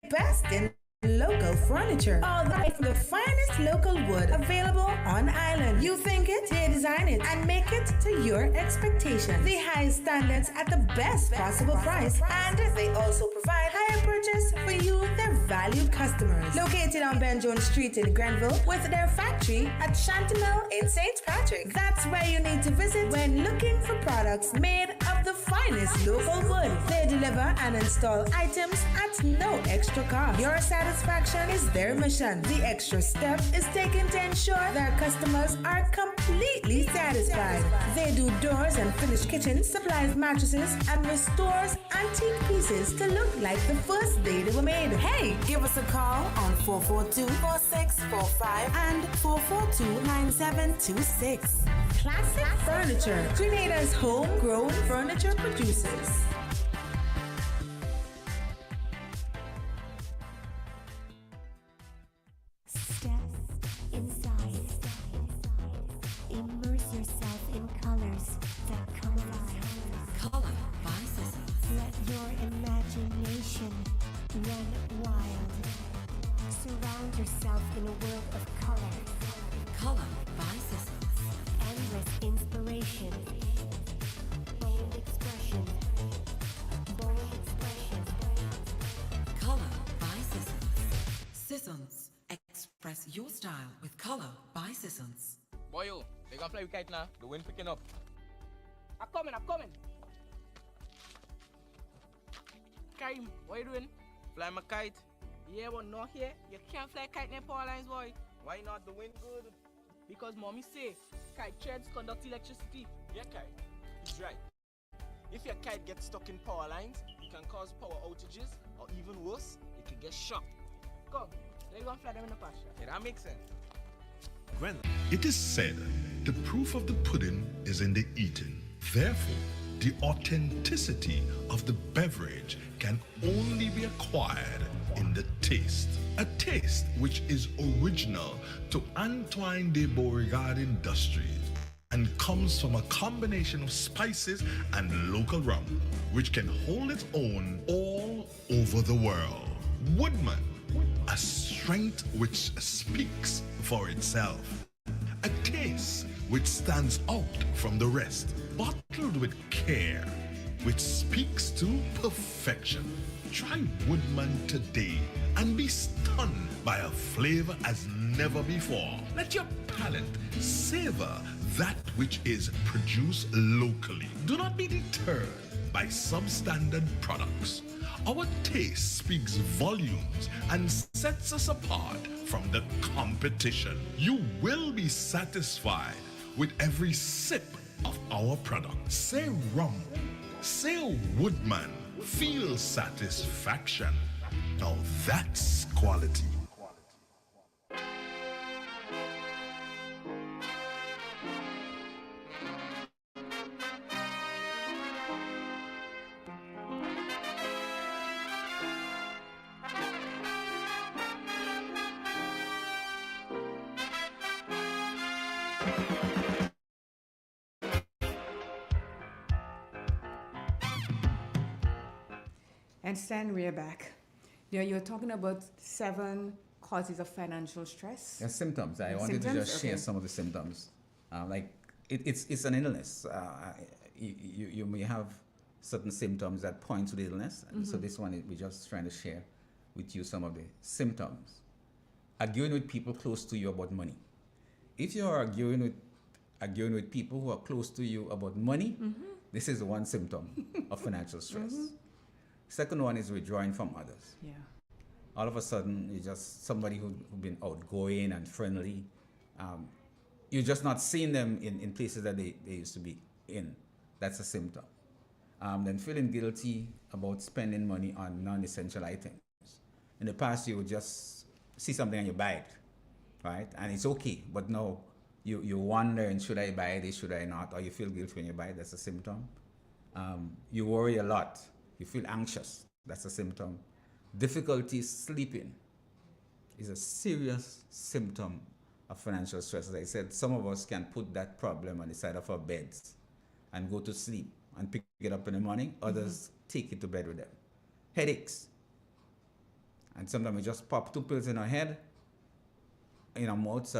best in local furniture. All the way from the finest local wood available on island. You think it, they design it, and make it to your expectations. The highest standards at the best possible price. And they also provide higher purchase for you, their valued customers. Located on Ben Jones Street in Grenville with their factory at Chantimel in St. Patrick. That's where you need to visit when looking for products made of the finest local wood. They deliver and install items at no extra cost. Your satisfaction is their mission. The extra step is taken to ensure their customers are completely satisfied. They do doors and finished kitchens, supplies mattresses, and restores antique pieces to look like the first day they were made. Hey, give us a call on 442-4645 and 442-9726. Classic Furniture, Grenada's homegrown furniture producers. Step inside. Immerse yourself in colors that come alive. Color by Sissons. Let your imagination run wild. Surround yourself in a world of color. Color by Sissons. Endless inspiration. Bold expression. Bold expression. Color by Sissons. Sissons. Express your style with color by Sissons. Boy, yo, they gonna fly with kite now. The wind picking up. I'm coming. Karim, what you doing? Fly my kite. Yeah, but not here. You can't fly kite near power lines, boy. Why not? The wind good. Because mommy say kite threads conduct electricity. Yeah, kite. He's right. If your kite gets stuck in power lines, it can cause power outages, or even worse, it can get shocked. Come, they're gonna fly them in the pasture. Yeah, that makes sense. It is said the proof of the pudding is in the eating. Therefore, the authenticity of the beverage can only be acquired in the taste. A taste which is original to Antoine de Beauregard Industries and comes from a combination of spices and local rum, which can hold its own all over the world. Woodman, a strength which speaks for itself. A taste which stands out from the rest, bottled with care, which speaks to perfection. Try Woodman today and be stunned by a flavor as never before. Let your palate savor that which is produced locally. Do not be deterred by substandard products. Our taste speaks volumes and sets us apart from the competition. You will be satisfied with every sip of our product. Say rum, say Woodman, feel satisfaction. Now that's quality. And Stan, we're back. Now you're talking about 7 causes of financial stress. Yeah, symptoms. I wanted to just share some of the symptoms. It's an illness. You may have certain symptoms that point to the illness. And so this one, we're just trying to share with you some of the symptoms. Arguing with people close to you about money. If you're arguing with people who are close to you about money, this is one symptom of financial stress. Second one is withdrawing from others. Yeah. all of a sudden you're just somebody who's been outgoing and friendly. You're just not seeing them in places that they used to be in. That's a symptom. Then feeling guilty about spending money on non-essential items. In the past, you would just see something and you buy it, right? And it's okay, but now you wonder, and should I buy this, should I not? Or you feel guilty when you buy it, that's a symptom. You worry a lot, you feel anxious, that's a symptom. Difficulty sleeping is a serious symptom of financial stress. As I said, some of us can put that problem on the side of our beds and go to sleep and pick it up in the morning. Others take it to bed with them. Headaches. And sometimes we just pop 2 pills in our head, in our mouth,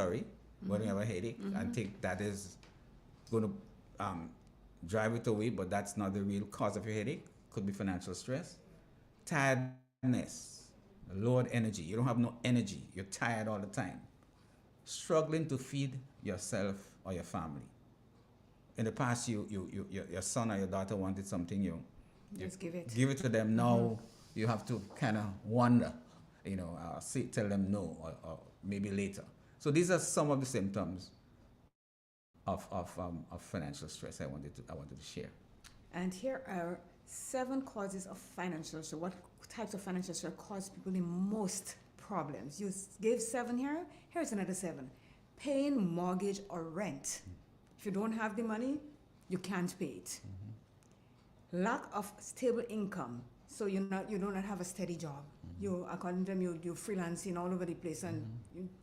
when we have a headache, and think that is going to drive it away, but that's not the real cause of your headache. Could be financial stress. Tiredness, lowered energy. You don't have no energy. You're tired all the time. Struggling to feed yourself or your family. In the past, your son or your daughter wanted something, you just give it. Give it to them. Now you have to kind of wonder, tell them no, or maybe later. So these are some of the symptoms of financial stress I wanted to share. And here are 7 causes of financial stress. What types of financial stress cause people the most problems? You gave 7 here. Here's another 7. Paying mortgage or rent. If you don't have the money, you can't pay it. Lack of stable income. So you do not have a steady job. You, according to them, you're freelancing all over the place, and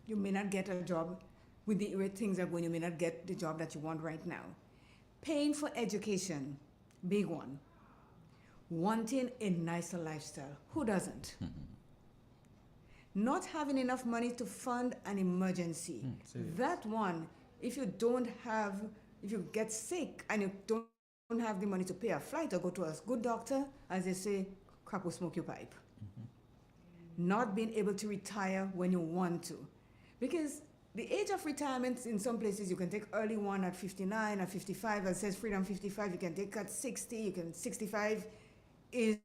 you may not get a job with the way things are going. You may not get the job that you want right now. Paying for education, big one. Wanting a nicer lifestyle. Who doesn't? Not having enough money to fund an emergency. That one, if you get sick and you don't have the money to pay a flight or go to a good doctor, as they say, crack will smoke your pipe. Not being able to retire when you want to. Because the age of retirement, in some places, you can take early one at 59, at 55. It says freedom 55. You can take at 60. 65 is,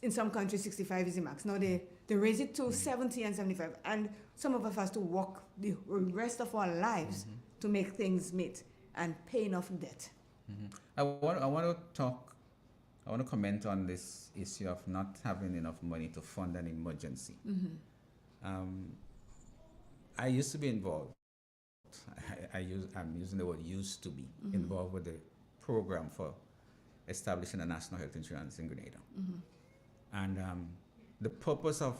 in some countries, 65 is the max. Now they raise it to 70 and 75. And some of us have to work the rest of our lives to make things meet and paying off debt. I want to comment on this issue of not having enough money to fund an emergency. I used to be involved. I'm using the word used to be involved with the program for establishing a national health insurance in Grenada. And the purpose of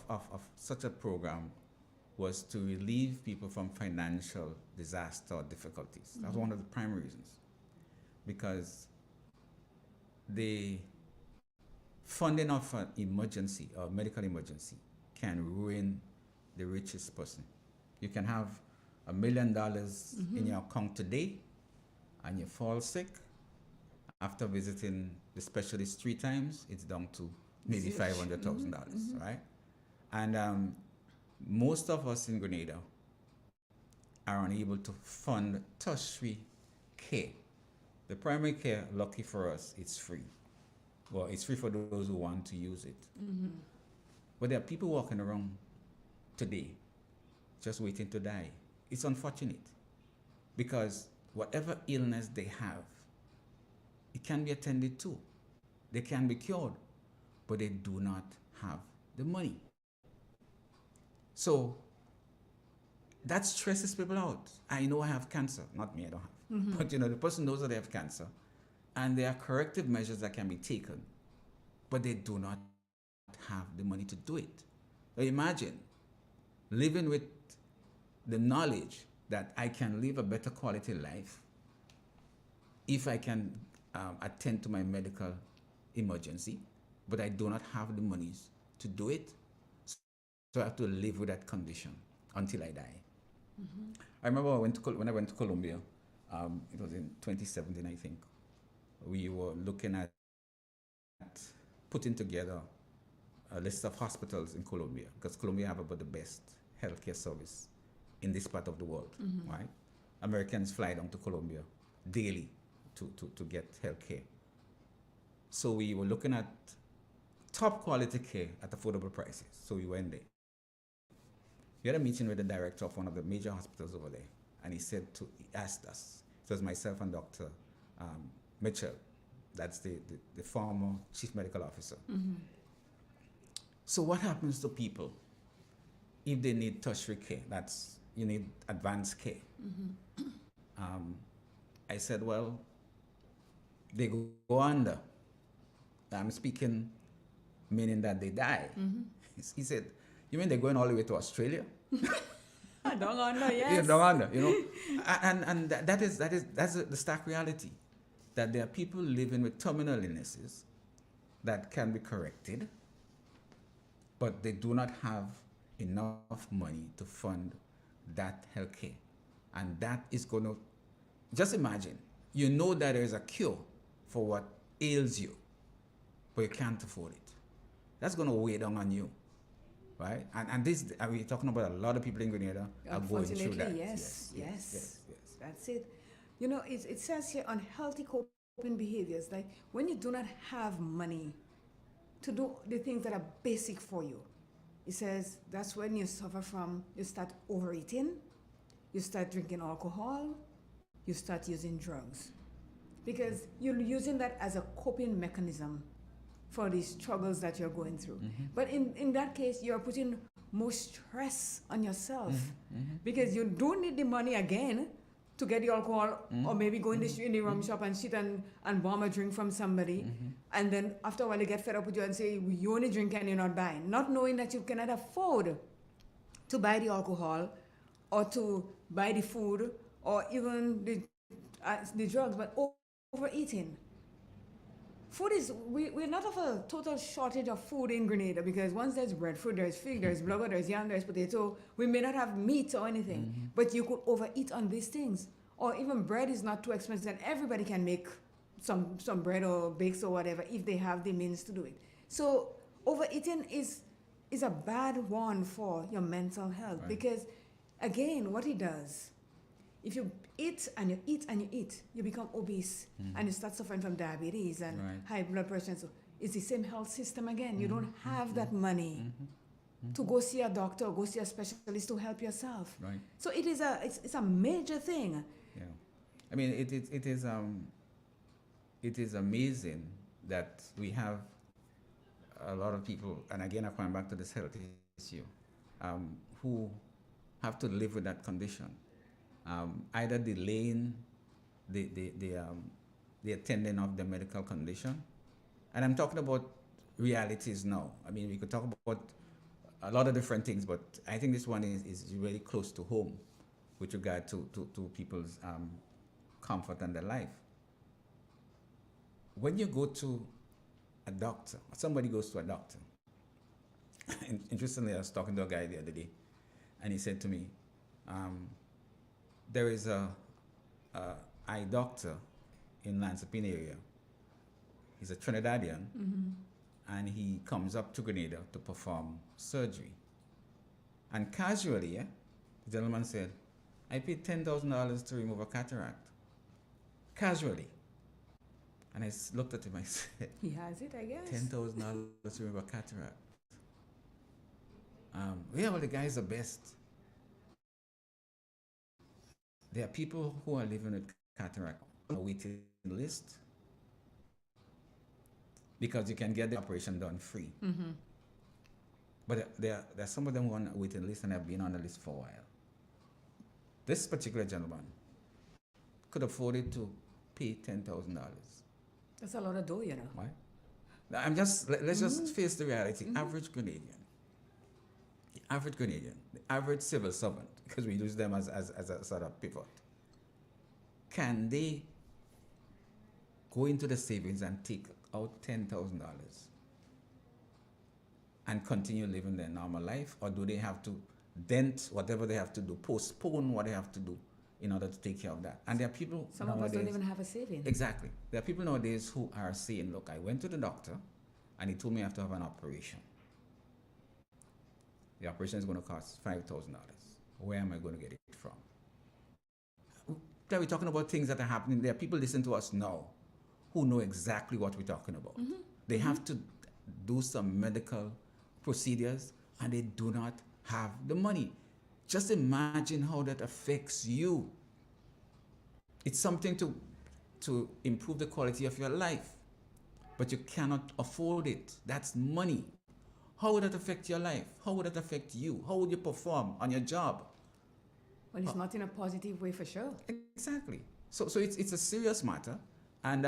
such a program was to relieve people from financial disaster or difficulties. That was one of the primary reasons. Because the funding of an emergency or medical emergency can ruin the richest person. You can have $1 million in your account today, and you fall sick. After visiting the specialist 3 times, it's down to maybe $500,000, right? And most of us in Grenada are unable to fund tertiary care. The primary care, lucky for us, it's free. Well, it's free for those who want to use it. But there are people walking around today just waiting to die. It's unfortunate because whatever illness they have, it can be attended to. They can be cured, but they do not have the money. So that stresses people out. I know I have cancer. Not me, I don't have. But the person knows that they have cancer, and there are corrective measures that can be taken, but they do not have the money to do it. So imagine living with the knowledge that I can live a better quality life if I can attend to my medical emergency, but I do not have the monies to do it. So I have to live with that condition until I die. I remember when I went to Colombia, it was in 2017, I think. We were looking at putting together a list of hospitals in Colombia, because Colombia have about the best healthcare service in this part of the world, right? Americans fly down to Colombia daily to get healthcare. So we were looking at top quality care at affordable prices. So we went there. We had a meeting with the director of one of the major hospitals over there, and he asked us, it was myself and Dr. Mitchell, that's the former chief medical officer. So what happens to people if they need tertiary care? You need advanced care. I said, well, they go under. I'm speaking meaning that they die. He said, you mean they're going all the way to Australia? Down under, yes. Yeah, down under, you know. And that's the stark reality, that there are people living with terminal illnesses that can be corrected, but they do not have enough money to fund that health care. And that is going to, just imagine, you know that there is a cure for what ails you, but you can't afford it. That's going to weigh down on you, right? And this, are we talking about a lot of people in Grenada are going through that? Yes. That's it. You know, it says here unhealthy coping behaviors, like when you do not have money to do the things that are basic for you. It says that's when you start overeating, you start drinking alcohol, you start using drugs. Because you're using that as a coping mechanism for the struggles that you're going through. But in that case, you're putting more stress on yourself because you don't need the money again to get the alcohol or maybe go in the rum shop and sit and bomb a drink from somebody. And then after a while, they get fed up with you and say, you only drink and you're not buying. Not knowing that you cannot afford to buy the alcohol or to buy the food or even the drugs, but overeating. Food is, we're not of a total shortage of food in Grenada because once there's breadfruit, there's fig, there's blubber, there's yam, there's potato. We may not have meat or anything, but you could overeat on these things. Or even bread is not too expensive and everybody can make some bread or bakes or whatever if they have the means to do it. So overeating is a bad one for your mental health because again, what it does, if you eat and you eat and you eat, you become obese and you start suffering from diabetes and high blood pressure. So it's the same health system again. You don't have that money to go see a doctor or go see a specialist to help yourself. So it's a major thing. Yeah, I mean it is amazing that we have a lot of people, and again I'm coming back to this health issue, who have to live with that condition. Either delaying the attending of the medical condition. And I'm talking about realities now. I mean, we could talk about a lot of different things, but I think this one is really close to home with regard to people's comfort and their life. When you go to a doctor, somebody goes to a doctor. Interestingly, I was talking to a guy the other day, and he said to me, there is a eye doctor in Lansepine area. He's a Trinidadian, and he comes up to Grenada to perform surgery. And casually, the gentleman said, I paid $10,000 to remove a cataract. Casually. And I looked at him, I said, he has it, I guess. $10,000 to remove a cataract. Yeah, well, the guy is the best. There are people who are living with cataract on a waiting list because you can get the operation done free. But there are some of them who are on a waiting list and have been on the list for a while. This particular gentleman could afford it to pay $10,000. That's a lot of dough, you know. Right? Now, let's just face the reality. Average Grenadian, the average civil servant, because we use them as a sort of pivot, can they go into the savings and take out $10,000 and continue living their normal life, or do they have to dent whatever they have to do, postpone what they have to do in order to take care of that? And there are people Some of us don't even have a saving. Exactly. There are people nowadays who are saying, look, I went to the doctor and he told me I have to have an operation. The operation is going to cost $5,000. Where am I going to get it from? We're talking about things that are happening. There are people listening to us now who know exactly what we're talking about. They have to do some medical procedures and they do not have the money. Just imagine how that affects you. It's something to improve the quality of your life, but you cannot afford it. That's money. How would that affect your life? How would that affect you? How would you perform on your job? Well, it's not in a positive way for sure. Exactly. So it's a serious matter. And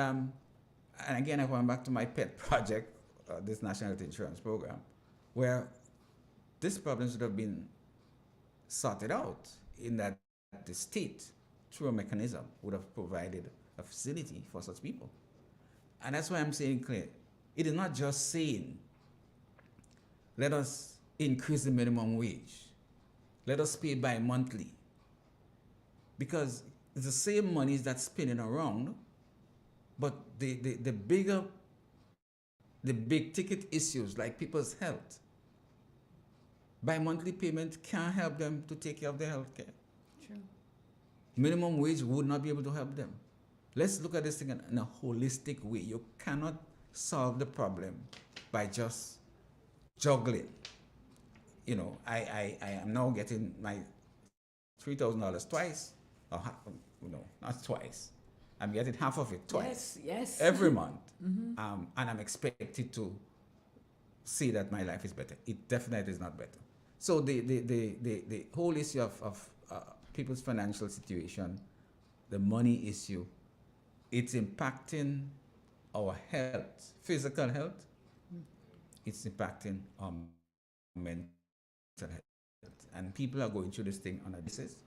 again, I'm going back to my pet project, this National Health Insurance Program, where this problem should have been sorted out in that the state, through a mechanism, would have provided a facility for such people. And that's why I'm saying clear. It is not just saying, let us increase the minimum wage. Let us pay bi-monthly. Because it's the same money that's spinning around, but the big ticket issues like people's health, bi-monthly payment can't help them to take care of their health care. True. Minimum wage would not be able to help them. Let's look at this thing in a holistic way. You cannot solve the problem by just juggling. You know, I am now getting my $3,000 twice, or not twice. I'm getting half of it twice. Yes. Every month. And I'm expected to see that my life is better. It definitely is not better. So the whole issue of people's financial situation, the money issue, it's impacting our health, physical health. It's impacting our mental health. And people are going through this thing on a basis.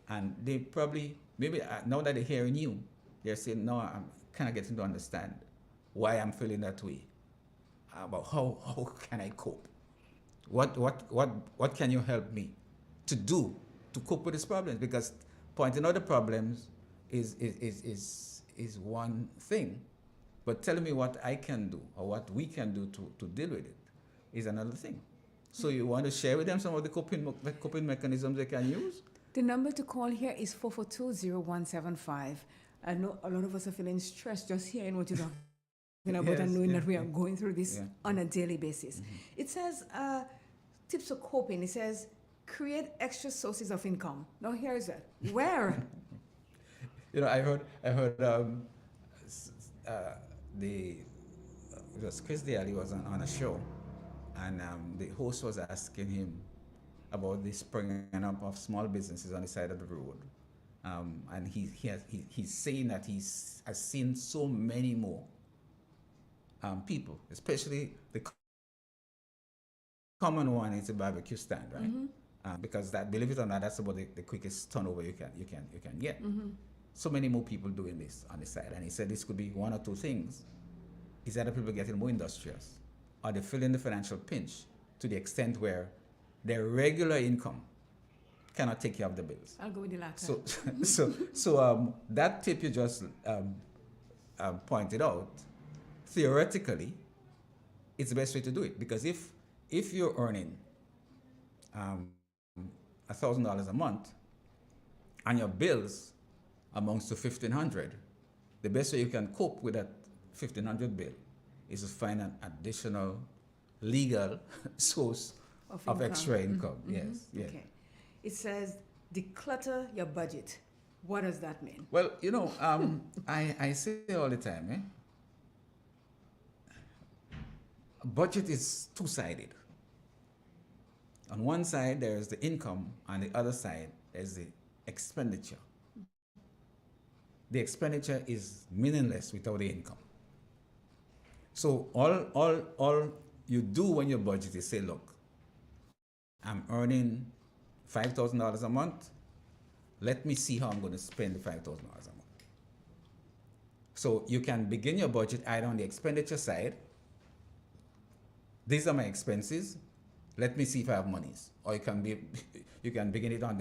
And they probably, maybe now that they're hearing you, they're saying, no, I'm kind of getting to understand why I'm feeling that way. About how can I cope? What can you help me to do to cope with these problems? Because pointing out the problems is one thing, but telling me what I can do or what we can do to deal with it is another thing. So you want to share with them some of the coping mechanisms they can use? The number to call here is 442-0175. I know a lot of us are feeling stressed just hearing what you're talking about and knowing that we are going through this on a daily basis. It says, tips for coping, it says, create extra sources of income. Now here is that. Where? I heard it was Chris Daly was on a show, and the host was asking him about the springing up of small businesses on the side of the road. And he's saying that he has seen so many more people, especially the common one is a barbecue stand, right? Because that, believe it or not, that's about the quickest turnover you can get. So many more people doing this on the side, and he said this could be one or two things: is either people getting more industrious, or they feel in the financial pinch to the extent where their regular income cannot take care of the bills. I'll go with the latter. So that tip you just pointed out, theoretically, it's the best way to do it, because if you're earning $1,000 a month and your bills amounts to $1,500, the best way you can cope with that $1,500 bill is to find an additional legal source of extra income. Yes. Okay. It says declutter your budget. What does that mean? Well, I say all the time, a budget is two-sided. On one side, there's the income. On the other side, there's the expenditure. The expenditure is meaningless without the income. So all you do when you budget is say, look, I'm earning $5,000 a month. Let me see how I'm going to spend the $5,000 a month. So you can begin your budget either on the expenditure side. These are my expenses. Let me see if I have monies. Or you can begin it on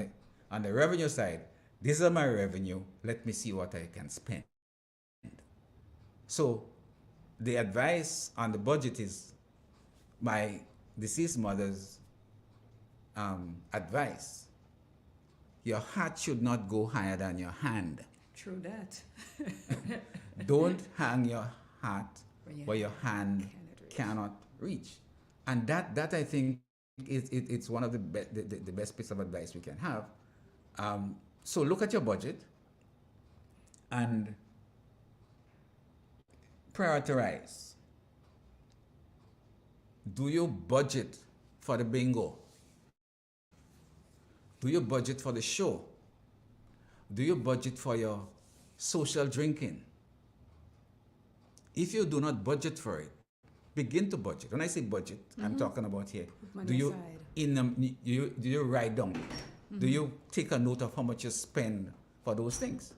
the revenue side. These are my revenue. Let me see what I can spend. So the advice on the budget is my deceased mother's advice. Your heart should not go higher than your hand. True that. Don't hang your heart where your hand cannot reach. And that I think it's one of the best piece of advice we can have. So look at your budget and prioritize. Do you budget for the bingo? Do you budget for the show? Do you budget for your social drinking? If you do not budget for it, begin to budget. When I say budget, I'm talking about here. Do you do you write down? Do you take a note of how much you spend for those things?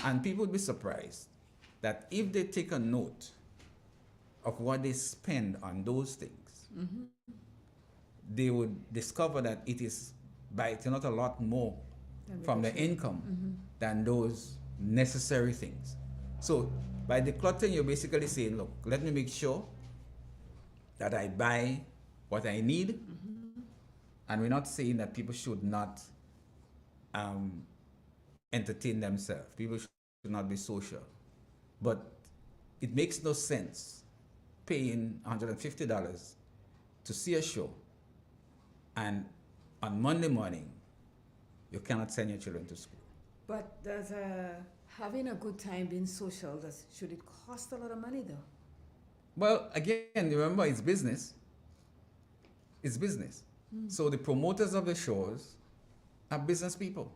And people would be surprised that if they take a note of what they spend on those things, they would discover that it's not a lot more from the income than those necessary things. So by decluttering, you're basically saying, look, let me make sure that I buy what I need. And we're not saying that people should not entertain themselves. People should not be social. But it makes no sense paying $150 to see a show, and on Monday morning, you cannot send your children to school. But does having a good time being social, should it cost a lot of money though? Well, again, remember, it's business. It's business. So the promoters of the shows are business people.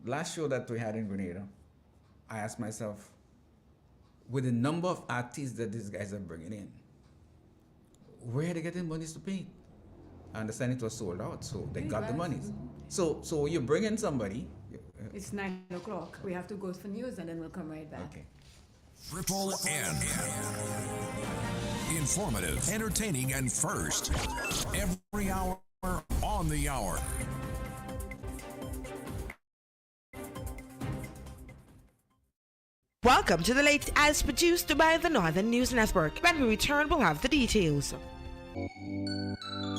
Last show that we had in Grenada, I asked myself, with the number of artists that these guys are bringing in, where are they getting monies to pay? I understand it was sold out, so they got the monies. So you bring in somebody. It's 9 o'clock. We have to go for news and then we'll come right back. Okay. Triple N. Informative, entertaining, and first. Every hour on the hour. Welcome to the late as produced by the Northern News Network. When we return, we'll have the details.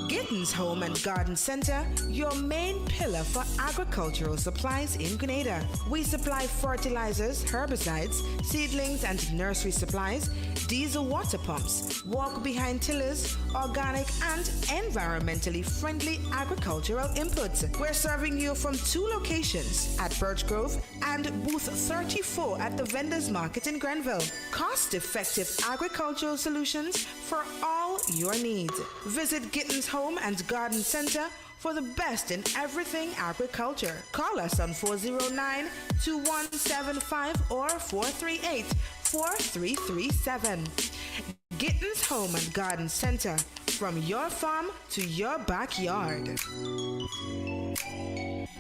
Gittins Home and Garden Center, your main pillar for agricultural supplies in Grenada. We supply fertilizers, herbicides, seedlings and nursery supplies, diesel water pumps, walk-behind tillers, organic and environmentally friendly agricultural inputs. We're serving you from 2 locations at Birch Grove and booth 34 at the Vendors Market in Grenville. Cost-effective agricultural solutions for all your needs. Visit Gittins Home and Garden Center for the best in everything agriculture. Call us on 409-2175 or 438-4337. Gittins Home and Garden Center, from your farm to your backyard.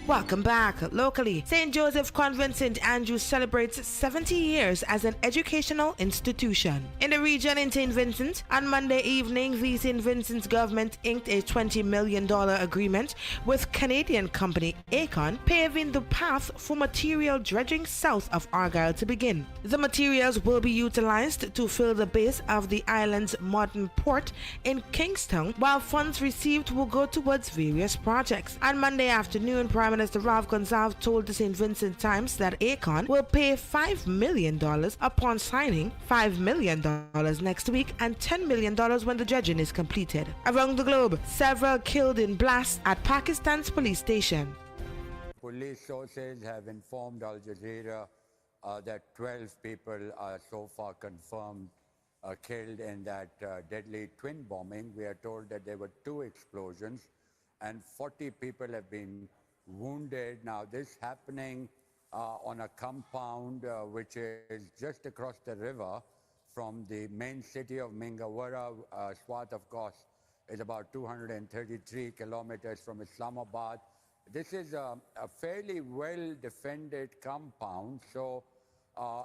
Welcome back. Locally, St. Joseph Convent St. Andrews celebrates 70 years as an educational institution. In the region in St. Vincent, on Monday evening, the St. Vincent's government inked a $20 million agreement with Canadian company Aecon, paving the path for material dredging south of Argyle to begin. The materials will be utilized to fill the base of the island's modern port in Kingstown, while funds received will go towards various projects. On Monday afternoon, Prime Minister Ralph Gonsalves told the St. Vincent Times that Aecon will pay $5 million upon signing, $5 million next week, and $10 million when the dredging is completed. Around the globe, several killed in blasts at Pakistan's police station. Police sources have informed Al Jazeera that 12 people are so far confirmed killed in that deadly twin bombing. We are told that there were 2 explosions and 40 people have been wounded. Now this happening on a compound which is just across the river from the main city of Mingawara. Swat, of course, is about 233 kilometers from Islamabad. This is a fairly well defended compound. So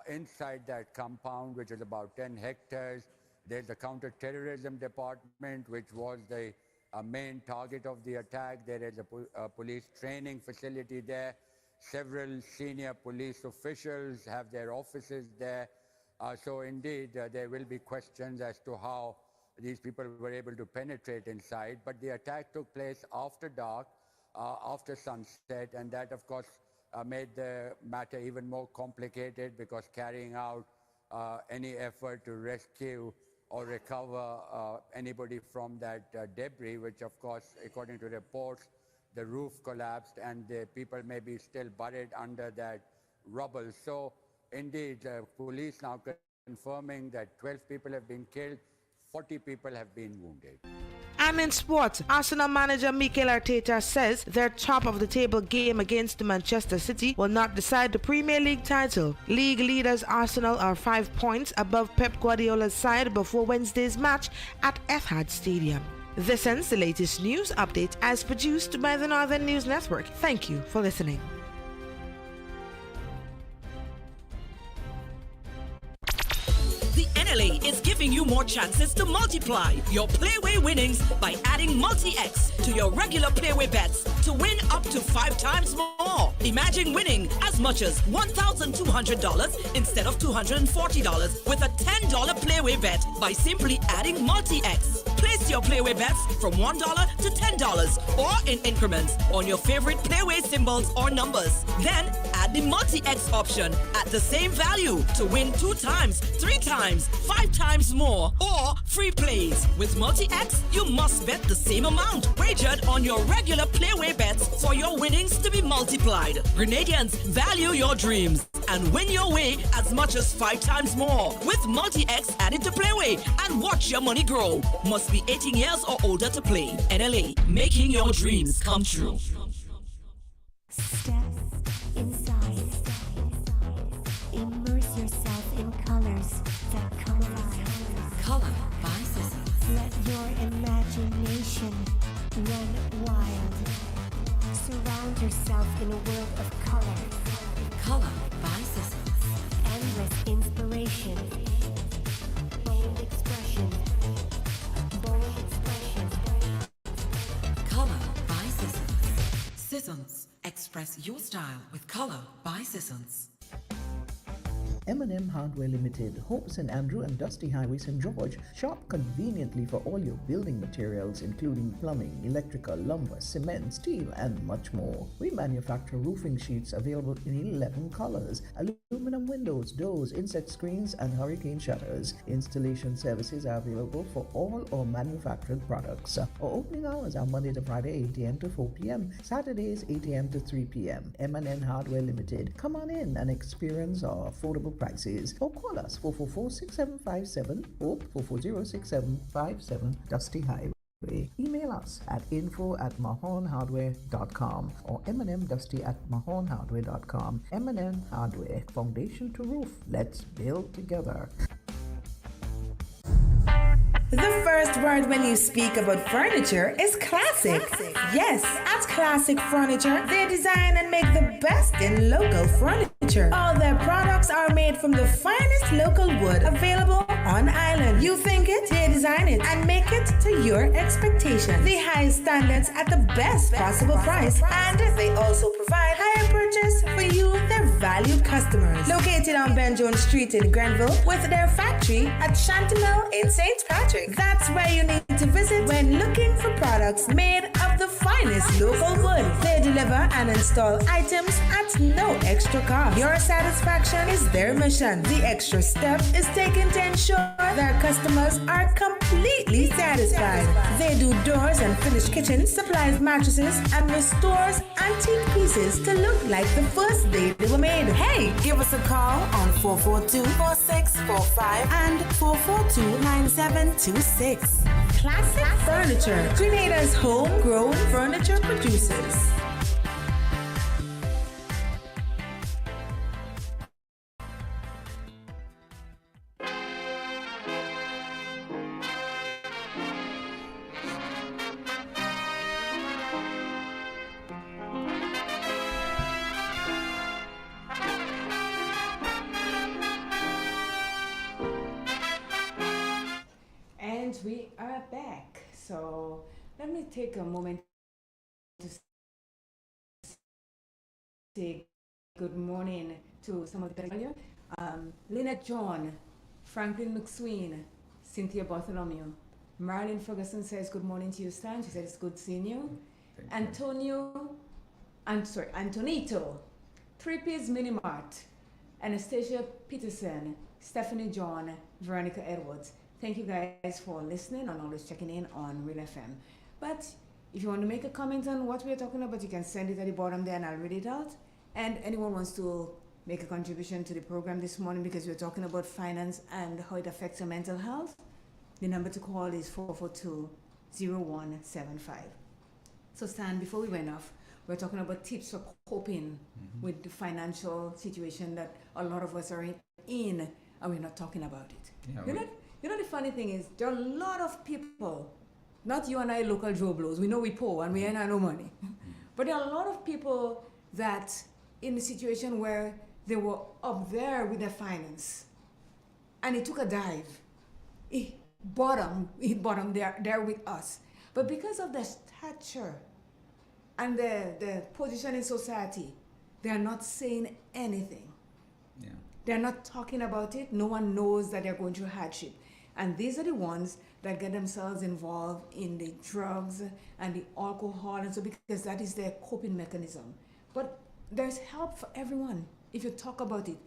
inside that compound, which is about 10 hectares, there's the counter-terrorism department, which was the main target of the attack. There is a police training facility there. Several senior police officials have their offices there. So indeed, there will be questions as to how these people were able to penetrate inside. But the attack took place after dark, after sunset, and that, of course, made the matter even more complicated, because carrying out any effort to rescue or recover anybody from that debris, which of course, according to reports, the roof collapsed and the people may be still buried under that rubble. So indeed, police now confirming that 12 people have been killed, 40 people have been wounded. And in sports, Arsenal manager Mikel Arteta says their top-of-the-table game against Manchester City will not decide the Premier League title. League leaders Arsenal are 5 points above Pep Guardiola's side before Wednesday's match at Etihad Stadium. This ends the latest news update as produced by the Northern News Network. Thank you for listening. The NLA is giving you more chances to multiply your Playway winnings by adding Multi-X to your regular Playway bets to win up to 5 times more. Imagine winning as much as $1,200 instead of $240 with a $10 Playway bet by simply adding Multi-X. Place your Playway bets from $1 to $10 or in increments on your favorite Playway symbols or numbers. Then add the Multi-X option at the same value to win 2 times, 3 times, 5 times more, or free plays. With Multi-X, you must bet the same amount wagered on your regular Playway bets for your winnings to be multiplied. Grenadians, value your dreams and win your way as much as 5 times more with Multi-X added to Playway and watch your money grow. Must be 18 years or older to play. NLA, making your dreams come true. Step inside. Immerse yourself in colors that come alive. Color by Sissons. Let your imagination run wild. Surround yourself in a world of color. Color by Sissons. Endless inspiration. Bold expression. Bold expression. Color by Sissons. Sissons. Express your style with Color by Sissons. M&M Hardware Limited, Hope St. Andrew and Dusty Highway St. George. Shop conveniently for all your building materials including plumbing, electrical, lumber, cement, steel and much more. We manufacture roofing sheets available in 11 colors, aluminum windows, doors, insect screens and hurricane shutters. Installation services are available for all our manufactured products. Our opening hours are Monday to Friday 8 a.m. to 4 p.m., Saturdays 8 a.m. to 3 p.m. M&M Hardware Limited. Come on in and experience our affordable prices or call us 444-6757 or 440-6757 Dusty Highway. Email us at info@mahonhardware.com or mnmdusty@mahonhardware.com. M&M Hardware, foundation to roof. Let's build together. The first word when you speak about furniture is classic. Yes, at Classic Furniture, they design and make the best in local furniture. All their products are made from the finest local wood available on island. You think it, they design it and make it to your expectation. The highest standards at the best possible price, and they also provide higher purchase for you, their valued customers. Located on Ben Jones Street in Grenville with their factory at Chantemelle in St. Patrick. That's where you need to visit when looking for products made of the finest local wood. They deliver and install items at no extra cost. Your satisfaction is their mission. The extra step is taken to ensure their customers are completely satisfied. They do doors and finished kitchens, supplies mattresses, and restores antique pieces to look like the first day they were made. Hey, give us a call on 442-4645 and 442-9726. Classic Furniture, Grenada's homegrown furniture producers. And we are back. So let me take a moment to say good morning to some of the earlier. Lynette John, Franklin McSween, Cynthia Bartholomew. Marilyn Ferguson says good morning to you, Stan. She said it's good seeing you. Antonito, 3P's Minimart, Anastasia Peterson, Stephanie John, Veronica Edwards. Thank you guys for listening and always checking in on Real FM. But if you want to make a comment on what we're talking about, you can send it at the bottom there and I'll read it out. And anyone wants to make a contribution to the program this morning because we're talking about finance and how it affects your mental health, the number to call is 442-0175. So Stan, before we went off, we're talking about tips for coping with the financial situation that a lot of us are in and we're not talking about it. Yeah, You know the funny thing is, there are a lot of people, not you and I local Joe Blows, we know we poor and we ain't have no money. But there are a lot of people that in the situation where they were up there with their finance and it took a dive. It bottom there with us. But because of their stature and their position in society, they are not saying anything. Yeah. They're not talking about it. No one knows that they're going through hardship. And these are the ones that get themselves involved in the drugs and the alcohol, and so because that is their coping mechanism. But there's help for everyone if you talk about it.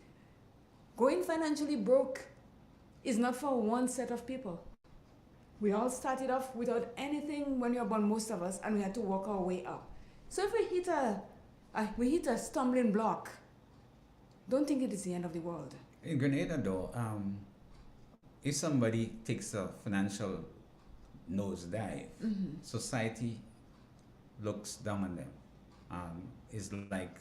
Going financially broke is not for one set of people. We all started off without anything when we were born, most of us, and we had to work our way up. So if we hit a stumbling block, don't think it is the end of the world. In Grenada, though, if somebody takes a financial nosedive, society looks down on them. It's like